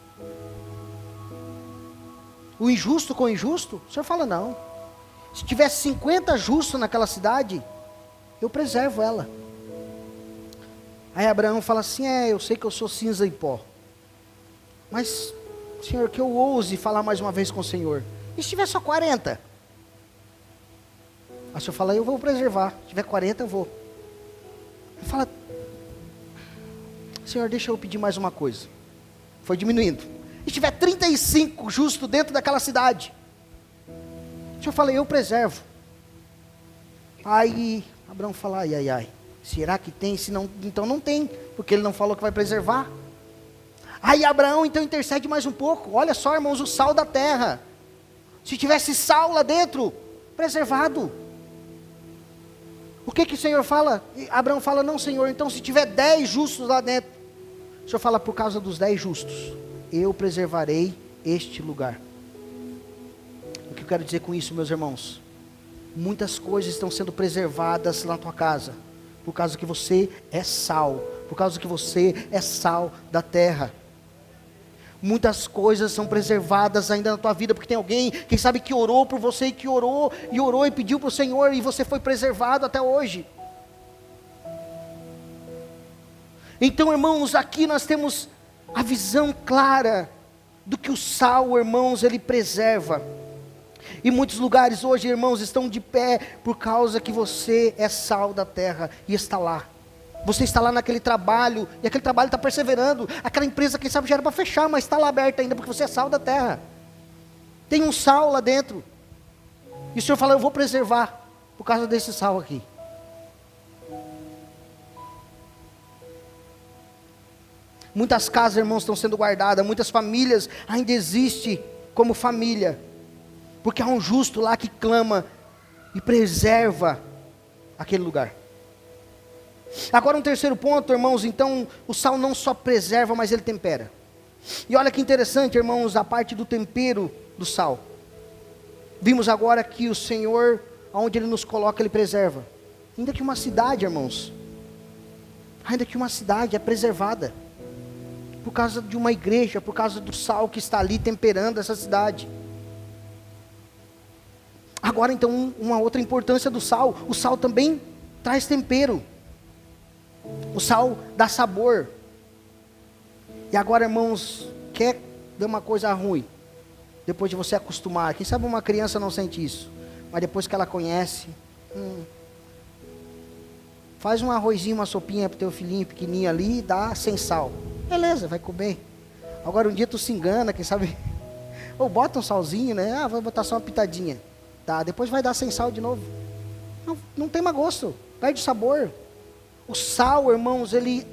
O injusto com o injusto? O Senhor fala: não. Se tivesse 50 justos naquela cidade, eu preservo ela. Aí Abraão fala assim: eu sei que eu sou cinza e pó, mas Senhor, que eu ouse falar mais uma vez com o Senhor. E se tiver só 40? Aí o Senhor fala: eu vou preservar. Se tiver 40 eu vou. Ele fala: Senhor, deixa eu pedir mais uma coisa. Foi diminuindo. E se tiver 35 justo dentro daquela cidade? O Senhor fala: eu preservo. Aí Abraão fala: ai, será que tem? Se não, então não tem, porque ele não falou que vai preservar. Aí Abraão então intercede mais um pouco. Olha só, irmãos, o sal da terra. Se tivesse sal lá dentro, preservado. O que o Senhor fala? Abraão fala: não, Senhor, então se tiver 10 justos lá dentro. O Senhor fala: por causa dos 10 justos, eu preservarei este lugar. O que eu quero dizer com isso, meus irmãos? Muitas coisas estão sendo preservadas na tua casa, por causa que você é sal, por causa que você é sal da terra. Muitas coisas são preservadas ainda na tua vida, porque tem alguém, quem sabe, que orou por você, e que orou e pediu para o Senhor, e você foi preservado até hoje. Então, irmãos, aqui nós temos a visão clara do que o sal, irmãos, ele preserva. E muitos lugares hoje, irmãos, estão de pé por causa que você é sal da terra e está lá. Você está lá naquele trabalho, e aquele trabalho está perseverando. Aquela empresa, quem sabe, já era para fechar, mas está lá aberta ainda, porque você é sal da terra. Tem um sal lá dentro. E o Senhor fala: eu vou preservar, por causa desse sal aqui. Muitas casas, irmãos, estão sendo guardadas. Muitas famílias ainda existem como família, porque há um justo lá que clama e preserva aquele lugar. Agora um terceiro ponto, irmãos. Então o sal não só preserva, mas ele tempera. E olha que interessante, irmãos, a parte do tempero do sal. Vimos agora que o Senhor, onde Ele nos coloca, Ele preserva. Ainda que uma cidade, irmãos, ainda que uma cidade é preservada por causa de uma igreja, por causa do sal que está ali temperando essa cidade. Agora então, uma outra importância do sal: o sal também traz tempero. O sal dá sabor. E agora, irmãos, quer ver uma coisa ruim? Depois de você acostumar, quem sabe uma criança não sente isso, mas depois que ela conhece, faz um arrozinho, uma sopinha para o teu filhinho pequenininho ali e dá sem sal. Beleza, vai comer. Agora um dia tu se engana, quem sabe, ou bota um salzinho, né? Vou botar só uma pitadinha. Tá, depois vai dar sem sal de novo. Não tem mais gosto, perde o sabor. O sal, irmãos, ele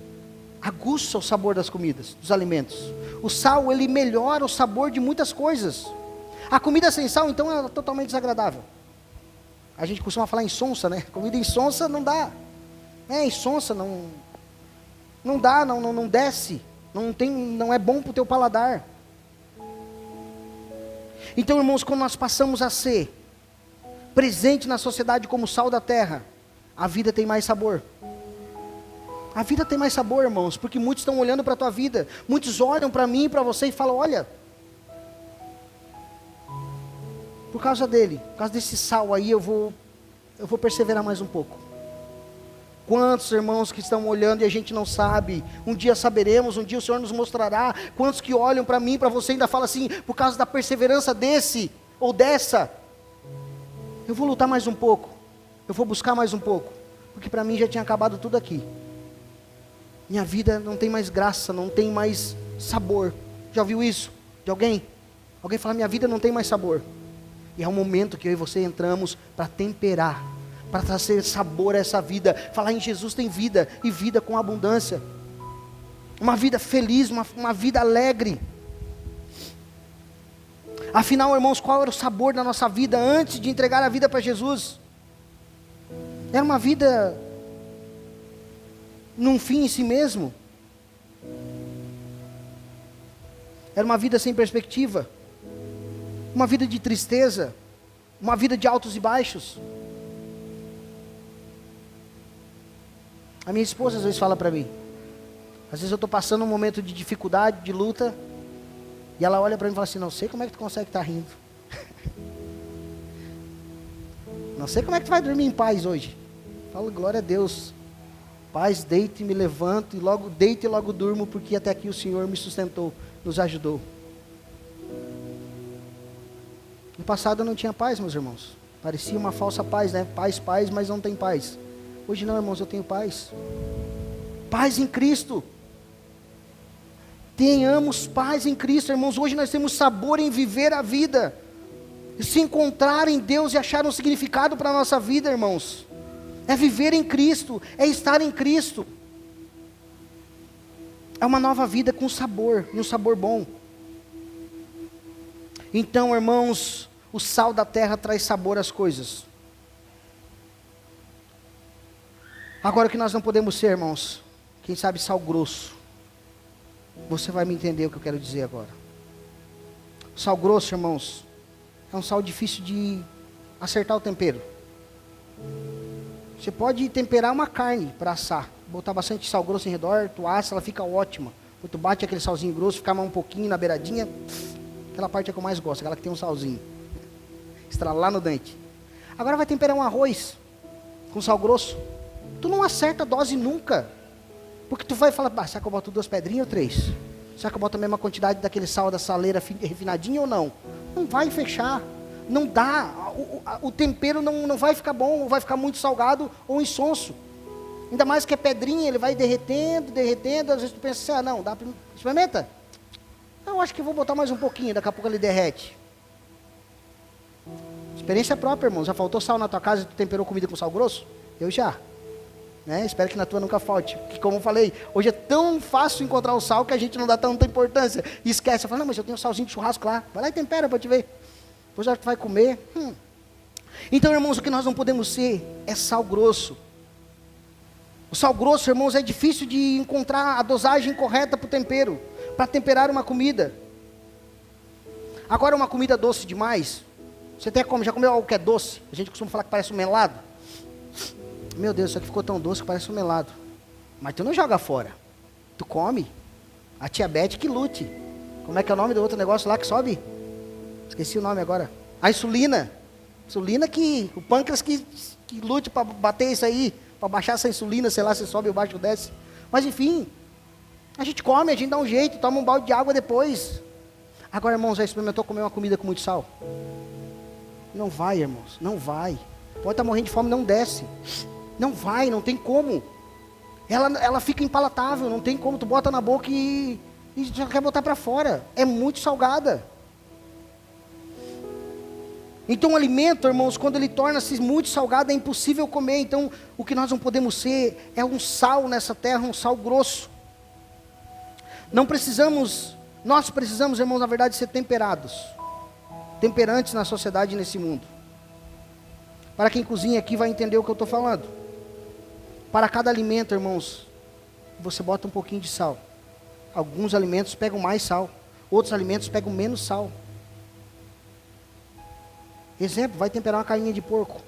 aguça o sabor das comidas, dos alimentos. O sal, ele melhora o sabor de muitas coisas. A comida sem sal, então, é totalmente desagradável. A gente costuma falar insonsa, né? Comida insonsa não dá. Insonsa não dá, não desce. Não é bom para o teu paladar. Então, irmãos, quando nós passamos a ser presente na sociedade como sal da terra, a vida tem mais sabor. A vida tem mais sabor, irmãos, porque muitos estão olhando para a tua vida. Muitos olham para mim e para você e falam, olha, por causa dele, por causa desse sal aí, eu vou perseverar mais um pouco. Quantos irmãos que estão olhando e a gente não sabe, um dia saberemos, um dia o Senhor nos mostrará. Quantos que olham para mim, para você, ainda falam assim, por causa da perseverança desse ou dessa, eu vou lutar mais um pouco, eu vou buscar mais um pouco, porque para mim já tinha acabado tudo aqui. Minha vida não tem mais graça, não tem mais sabor. Já ouviu isso de alguém? Alguém fala, minha vida não tem mais sabor. E é um momento que eu e você entramos para temperar, para trazer sabor a essa vida. Falar em Jesus tem vida, e vida com abundância. Uma vida feliz, uma vida alegre. Afinal, irmãos, qual era o sabor da nossa vida antes de entregar a vida para Jesus? Era uma vida num fim em si mesmo. Era uma vida sem perspectiva. Uma vida de tristeza. Uma vida de altos e baixos. A minha esposa às vezes fala para mim. Às vezes eu estou passando um momento de dificuldade, de luta. E ela olha para mim e fala assim, não sei como é que tu consegue estar rindo. Não sei como é que tu vai dormir em paz hoje. Eu falo, glória a Deus. Paz, deito e me levanto, e logo deito e logo durmo, porque até aqui o Senhor me sustentou, nos ajudou. No passado eu não tinha paz, meus irmãos. Parecia uma falsa paz, né? Paz, mas não tem paz. Hoje não, irmãos, eu tenho paz. Paz em Cristo. Tenhamos paz em Cristo, irmãos. Hoje nós temos sabor em viver a vida. Se encontrar em Deus e achar um significado para a nossa vida, irmãos. É viver em Cristo, é estar em Cristo. É uma nova vida com sabor, e um sabor bom. Então, irmãos, o sal da terra traz sabor às coisas. Agora o que nós não podemos ser, irmãos, quem sabe sal grosso. Você vai me entender o que eu quero dizer agora. Sal grosso, irmãos, é um sal difícil de acertar o tempero. Você pode temperar uma carne para assar, botar bastante sal grosso em redor, tu assa, ela fica ótima. Quando tu bate aquele salzinho grosso, fica mais um pouquinho na beiradinha, aquela parte é que eu mais gosto, aquela que tem um salzinho. Estralar no dente. Agora vai temperar um arroz com sal grosso. Tu não acerta a dose nunca. Porque tu vai falar, será que eu boto 2 pedrinhas ou 3? Será que eu boto a mesma quantidade daquele sal da saleira refinadinho ou não? Não vai fechar. Não dá. O tempero não vai ficar bom, ou vai ficar muito salgado ou insonso. Ainda mais que é pedrinha, ele vai derretendo. Às vezes tu pensa assim, não, dá pra... experimenta. Eu acho que vou botar mais um pouquinho, daqui a pouco ele derrete. Experiência própria, irmão. Já faltou sal na tua casa e tu temperou comida com sal grosso? Eu já. Né? Espero que na tua nunca falte. Porque como eu falei, hoje é tão fácil encontrar o sal que a gente não dá tanta importância. E esquece, eu falo, não, mas eu tenho um salzinho de churrasco lá. Vai lá e tempera para te ver. Depois já tu vai comer. Então, irmãos, o que nós não podemos ser é sal grosso. O sal grosso, irmãos, é difícil de encontrar a dosagem correta para o tempero, para temperar uma comida. Agora, uma comida doce demais, você até come, já comeu algo que é doce? A gente costuma falar que parece um melado. Meu Deus, isso aqui ficou tão doce que parece um melado. Mas tu não joga fora, tu come. A tia Beth que lute. Como é que é o nome do outro negócio lá que sobe? Esqueci o nome agora. A insulina. Insulina que, o pâncreas que lute para bater isso aí, para baixar essa insulina, sei lá, se sobe ou baixa ou desce. Mas enfim, a gente come, a gente dá um jeito, toma um balde de água depois. Agora, irmãos, já experimentou comer uma comida com muito sal? Não vai, irmãos, não vai. Pode estar morrendo de fome, não desce. Não vai, não tem como. Ela fica impalatável, não tem como. Tu bota na boca e já quer botar para fora. É muito salgada. Então o alimento, irmãos, quando ele torna-se muito salgado, é impossível comer. Então o que nós não podemos ser é um sal nessa terra, um sal grosso. Nós precisamos, irmãos, na verdade, ser temperados. temperantes na sociedade e nesse mundo. Para quem cozinha aqui vai entender o que eu estou falando. Para cada alimento, irmãos, você bota um pouquinho de sal. Alguns alimentos pegam mais sal, outros alimentos pegam menos sal. Exemplo, vai temperar uma carninha de porco.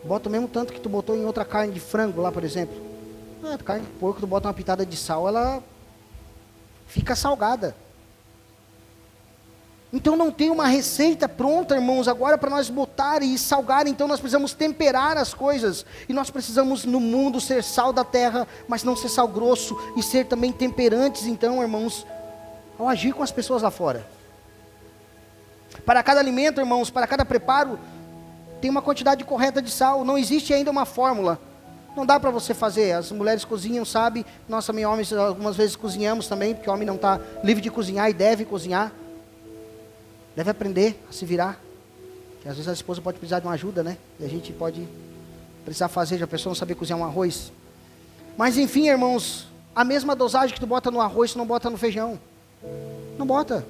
Bota o mesmo tanto que tu botou em outra carne de frango lá, por exemplo. Carne de porco, tu bota uma pitada de sal, ela fica salgada. Então não tem uma receita pronta, irmãos, agora para nós botar e salgar. Então nós precisamos temperar as coisas. E nós precisamos no mundo ser sal da terra, mas não ser sal grosso. E ser também temperantes, então, irmãos, ao agir com as pessoas lá fora. Para cada alimento, irmãos, para cada preparo, tem uma quantidade correta de sal. Não existe ainda uma fórmula. Não dá para você fazer. As mulheres cozinham, sabe? Nós também, homens, algumas vezes cozinhamos também, porque o homem não está livre de cozinhar e deve cozinhar. Deve aprender a se virar. Porque às vezes a esposa pode precisar de uma ajuda, né? E a gente pode precisar fazer, já a pessoa não saber cozinhar um arroz. Mas enfim, irmãos, a mesma dosagem que tu bota no arroz, tu não bota no feijão. Não bota.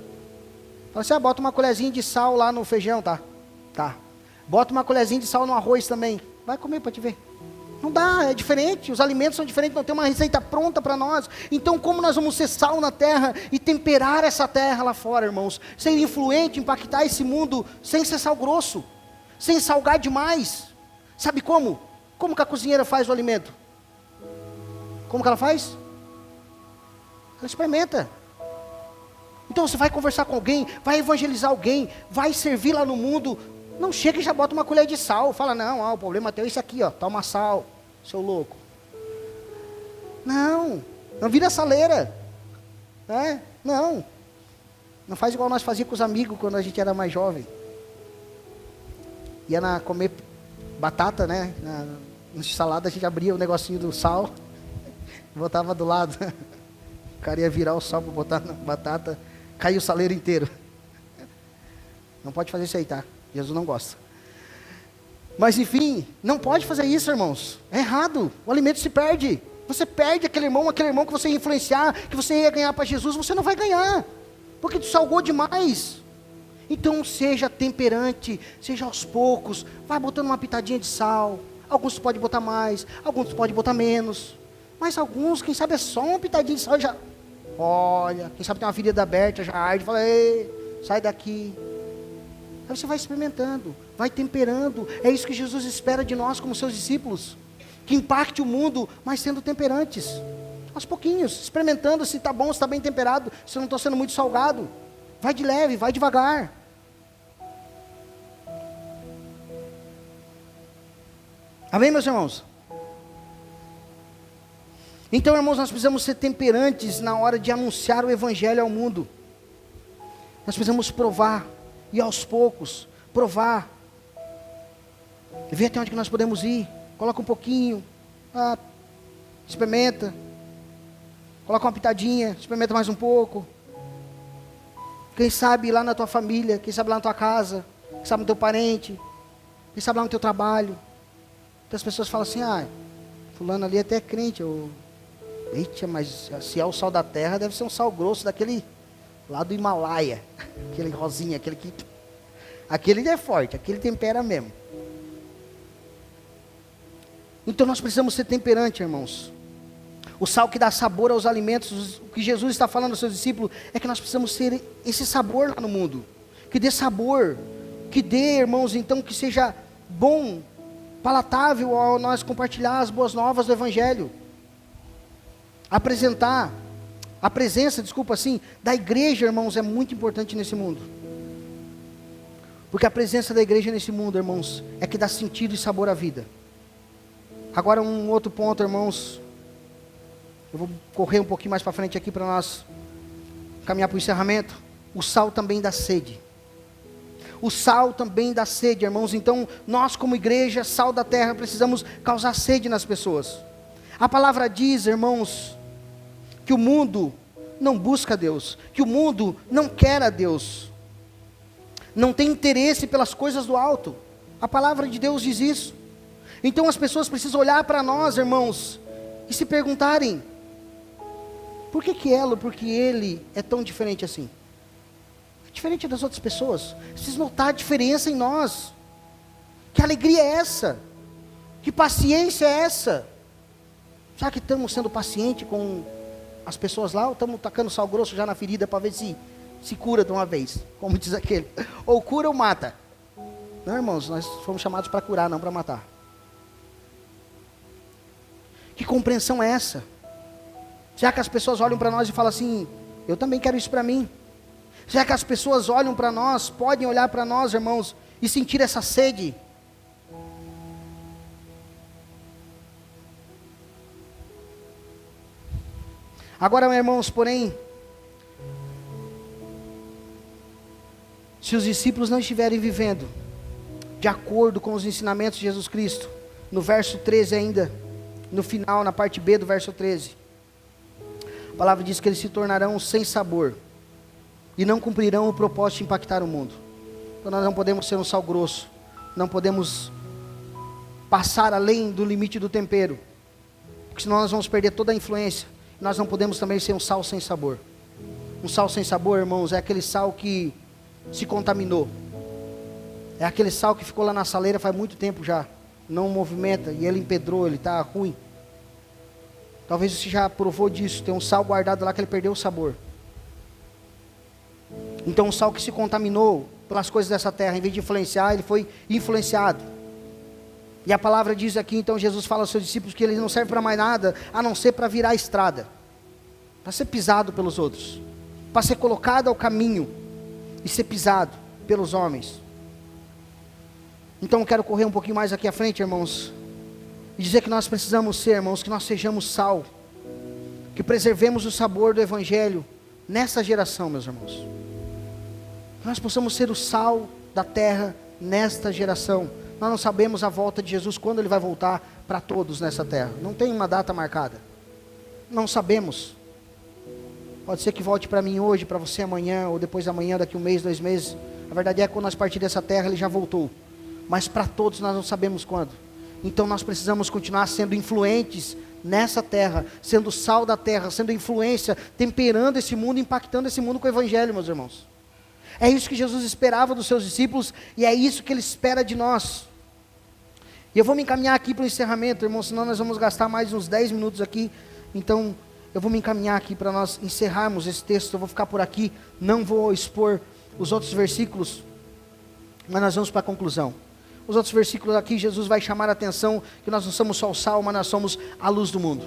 Fala assim, bota uma colherzinha de sal lá no feijão, tá? Tá. Bota uma colherzinha de sal no arroz também. Vai comer para te ver. Não dá, é diferente, os alimentos são diferentes, não tem uma receita pronta para nós. Então como nós vamos ser sal na terra e temperar essa terra lá fora, irmãos? Ser influente, impactar esse mundo sem ser sal grosso, sem salgar demais. Sabe como? Como que a cozinheira faz o alimento? Como que ela faz? Ela experimenta. Então você vai conversar com alguém, vai evangelizar alguém, vai servir lá no mundo. Não chega e já bota uma colher de sal. Fala, não, o problema teu é isso aqui, toma sal, seu louco. Não vira saleira. Não faz igual nós fazíamos com os amigos quando a gente era mais jovem. Ia comer batata, né? Na salada a gente abria o negocinho do sal, botava do lado. O cara ia virar o sal para botar na batata, caiu o saleiro inteiro. Não pode fazer isso aí, tá? Jesus não gosta. Mas enfim, não pode fazer isso, irmãos. É errado. O alimento se perde. Você perde aquele irmão que você ia influenciar, que você ia ganhar para Jesus, você não vai ganhar. Porque tu salgou demais. Então seja temperante, seja aos poucos. Vai botando uma pitadinha de sal. Alguns tu pode botar mais, alguns tu pode botar menos. Mas alguns, quem sabe é só uma pitadinha de sal já... Olha, quem sabe tem uma ferida aberta, já arde, fala, ei, sai daqui. Aí você vai experimentando, vai temperando. É isso que Jesus espera de nós como seus discípulos. Que impacte o mundo, mas sendo temperantes. Aos pouquinhos, experimentando se está bom, se está bem temperado, se não está sendo muito salgado. Vai de leve, vai devagar. Amém, meus irmãos? Então, irmãos, nós precisamos ser temperantes na hora de anunciar o Evangelho ao mundo. Nós precisamos provar. E aos poucos, provar. Ver até onde que nós podemos ir. Coloca um pouquinho. Experimenta. Coloca uma pitadinha. Experimenta mais um pouco. Quem sabe lá na tua família. Quem sabe lá na tua casa. Quem sabe no teu parente. Quem sabe lá no teu trabalho. Então as pessoas falam assim, fulano ali até é crente. Eita, mas se é o sal da terra, deve ser um sal grosso daquele... lá do Himalaia, aquele rosinha, aquele é forte, aquele tempera mesmo. Então nós precisamos ser temperantes, irmãos. O sal que dá sabor aos alimentos, o que Jesus está falando aos seus discípulos, é que nós precisamos ser esse sabor lá no mundo, que dê sabor, que dê, irmãos, então que seja bom, palatável ao nós compartilhar as boas novas do Evangelho. Apresentar a presença, da igreja, irmãos, é muito importante nesse mundo. Porque a presença da igreja nesse mundo, irmãos, é que dá sentido e sabor à vida. Agora um outro ponto, irmãos. Eu vou correr um pouquinho mais para frente aqui para nós caminhar para o encerramento. O sal também dá sede. O sal também dá sede, irmãos. Então, nós como igreja, sal da terra, precisamos causar sede nas pessoas. A palavra diz, irmãos, que o mundo não busca a Deus, que o mundo não quer a Deus, não tem interesse pelas coisas do alto. A palavra de Deus diz isso. Então as pessoas precisam olhar para nós, irmãos, e se perguntarem, por que ela, porque ele é tão diferente assim? diferente das outras pessoas. Precisa notar a diferença em nós. Que alegria é essa? Que paciência é essa? Será que estamos sendo pacientes com as pessoas lá? Ou estamos tacando sal grosso já na ferida para ver se cura de uma vez? Como diz aquele. Ou cura ou mata. Não, irmãos, nós fomos chamados para curar, não para matar. Que compreensão é essa? Será que as pessoas olham para nós e falam assim, eu também quero isso para mim? Será que as pessoas olham para nós, podem olhar para nós, irmãos, e sentir essa sede? Agora, meus irmãos, porém, se os discípulos não estiverem vivendo de acordo com os ensinamentos de Jesus Cristo, no verso 13 ainda, no final, na parte B do verso 13, a palavra diz que eles se tornarão sem sabor, e não cumprirão o propósito de impactar o mundo. Então nós não podemos ser um sal grosso, não podemos passar além do limite do tempero, porque senão nós vamos perder toda a influência. Nós não podemos também ser um sal sem sabor. Um sal sem sabor, irmãos, é aquele sal que se contaminou. É aquele sal que ficou lá na saleira faz muito tempo já, não movimenta, e ele empedrou, ele está ruim. Talvez você já provou disso, tem um sal guardado lá que ele perdeu o sabor. Então um sal que se contaminou pelas coisas dessa terra, em vez de influenciar, ele foi influenciado. E a palavra diz aqui, então Jesus fala aos seus discípulos que ele não serve para mais nada, a não ser para virar a estrada, para ser pisado pelos outros, para ser colocado ao caminho e ser pisado pelos homens. Então eu quero correr um pouquinho mais aqui à frente, irmãos, e dizer que nós precisamos ser, irmãos, que nós sejamos sal, que preservemos o sabor do Evangelho nessa geração, meus irmãos. Que nós possamos ser o sal da terra nesta geração. Nós não sabemos a volta de Jesus, quando Ele vai voltar para todos nessa terra. Não tem uma data marcada. Não sabemos. Pode ser que volte para mim hoje, para você amanhã, ou depois da manhã, daqui um mês, 2 meses. A verdade é que quando nós partir dessa terra, Ele já voltou. Mas para todos nós não sabemos quando. Então nós precisamos continuar sendo influentes nessa terra, sendo sal da terra, sendo influência, temperando esse mundo, impactando esse mundo com o Evangelho, meus irmãos. É isso que Jesus esperava dos seus discípulos, e é isso que Ele espera de nós. E eu vou me encaminhar aqui para o encerramento, irmão, senão nós vamos gastar mais uns 10 minutos aqui. Então, eu vou me encaminhar aqui para nós encerrarmos esse texto. Eu vou ficar por aqui, não vou expor os outros versículos, mas nós vamos para a conclusão. Os outros versículos aqui, Jesus vai chamar a atenção que nós não somos só o sal, mas nós somos a luz do mundo.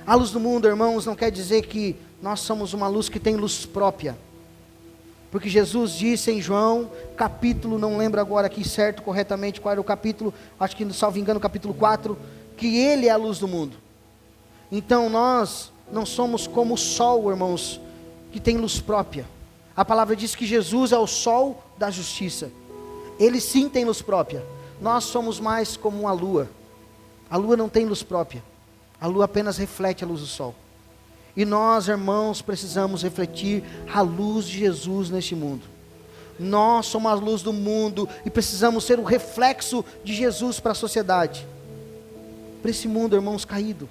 A luz do mundo, irmãos, não quer dizer que nós somos uma luz que tem luz própria. Porque Jesus disse em João, capítulo, não lembro agora aqui certo, corretamente, qual era o capítulo, acho que, salvo engano, capítulo 4, que Ele é a luz do mundo. Então nós não somos como o sol, irmãos, que tem luz própria. A palavra diz que Jesus é o sol da justiça. Ele sim tem luz própria. Nós somos mais como uma lua. A lua não tem luz própria. A lua apenas reflete a luz do sol. E nós, irmãos, precisamos refletir a luz de Jesus neste mundo. Nós somos a luz do mundo e precisamos ser o reflexo de Jesus para a sociedade. Para esse mundo, irmãos, caído.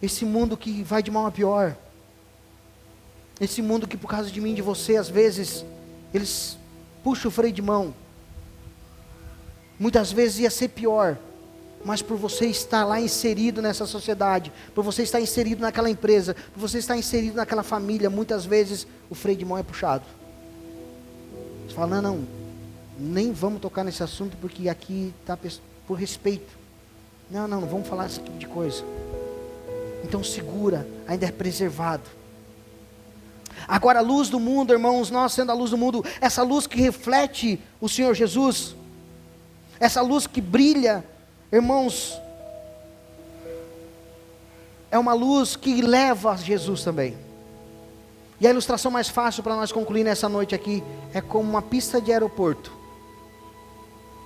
Esse mundo que vai de mal a pior. Esse mundo que por causa de mim e de você, às vezes, eles puxam o freio de mão. Muitas vezes ia ser pior. Mas por você estar lá inserido nessa sociedade, por você estar inserido naquela empresa, por você estar inserido naquela família, muitas vezes o freio de mão é puxado. Você fala, não, nem vamos tocar nesse assunto porque aqui está por respeito. Não, vamos falar esse tipo de coisa. Então segura, ainda é preservado. Agora a luz do mundo, irmãos, nós sendo a luz do mundo, essa luz que reflete o Senhor Jesus, essa luz que brilha, irmãos, é uma luz que leva a Jesus também. E a ilustração mais fácil para nós concluir nessa noite aqui, é como uma pista de aeroporto.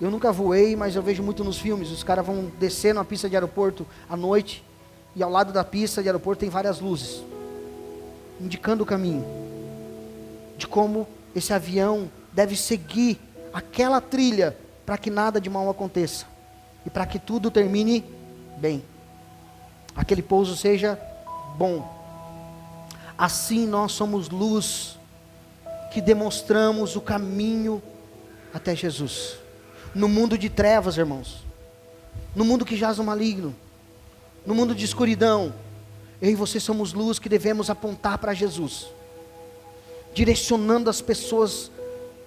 Eu nunca voei, mas eu vejo muito nos filmes, os caras vão descer numa pista de aeroporto à noite, e ao lado da pista de aeroporto tem várias luzes, indicando o caminho, de como esse avião deve seguir aquela trilha, para que nada de mal aconteça. E para que tudo termine bem. Aquele pouso seja bom. Assim nós somos luz que demonstramos o caminho até Jesus. No mundo de trevas, irmãos, no mundo que jaz no maligno, no mundo de escuridão, eu e você somos luz que devemos apontar para Jesus, direcionando as pessoas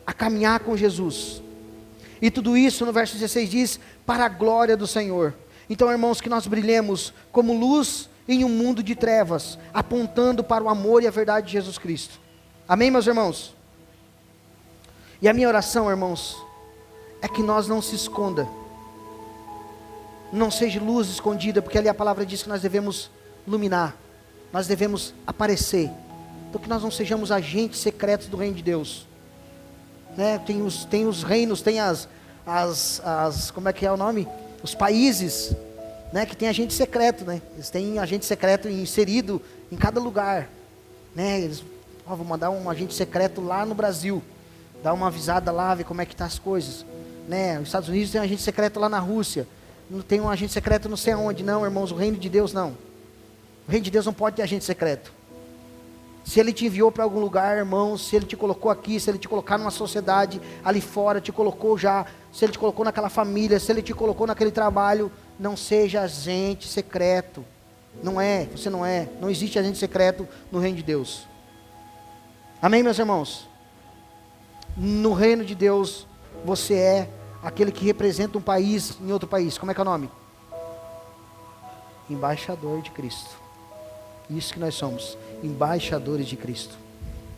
a caminhar com Jesus. E tudo isso no verso 16 diz, para a glória do Senhor. Então, irmãos, que nós brilhemos como luz em um mundo de trevas, apontando para o amor e a verdade de Jesus Cristo. Amém, meus irmãos? E a minha oração, irmãos, é que nós não se esconda, não seja luz escondida, porque ali a palavra diz que nós devemos iluminar, nós devemos aparecer, então que nós não sejamos agentes secretos do reino de Deus, né? Tem os reinos, tem como é que é o nome? Os países, né? Que tem agente secreto, né? Eles têm agente secreto inserido em cada lugar, né? Eles, vou mandar um agente secreto lá no Brasil, dar uma avisada lá, ver como é que tá as coisas, né? Os Estados Unidos tem um agente secreto lá na Rússia, não tem um agente secreto não sei aonde, não, irmãos, o reino de Deus não. O reino de Deus não pode ter agente secreto. Se Ele te enviou para algum lugar, irmãos, se Ele te colocou aqui, se Ele te colocar numa sociedade ali fora, te colocou já, se Ele te colocou naquela família, se Ele te colocou naquele trabalho, não seja agente secreto. Não é, você não é, não existe agente secreto no reino de Deus. Amém, meus irmãos? No reino de Deus, você é aquele que representa um país em outro país. Como é que é o nome? Embaixador de Cristo. Isso que nós somos, embaixadores de Cristo.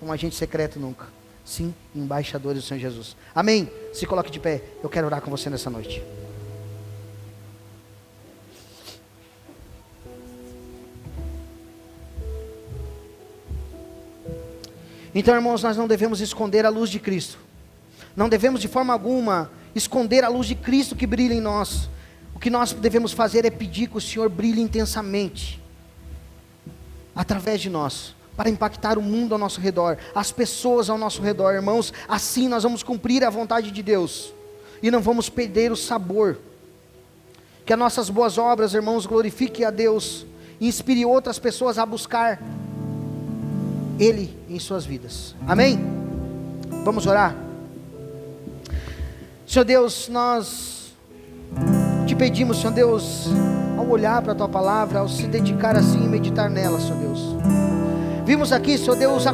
Um agente secreto nunca. Sim, embaixadores do Senhor Jesus. Amém? Se coloque de pé, eu quero orar com você nessa noite. Então, irmãos, nós não devemos esconder a luz de Cristo. Não devemos de forma alguma esconder a luz de Cristo que brilha em nós. O que nós devemos fazer é pedir que o Senhor brilhe intensamente através de nós, para impactar o mundo ao nosso redor, as pessoas ao nosso redor, irmãos. Assim nós vamos cumprir a vontade de Deus e não vamos perder o sabor. Que as nossas boas obras, irmãos, glorifiquem a Deus e inspire outras pessoas a buscar Ele em suas vidas. Amém? Vamos orar? Senhor Deus, nós te pedimos, Senhor Deus, ao olhar para a Tua palavra, ao se dedicar assim e meditar nela, Senhor Deus. Vimos aqui, Senhor Deus,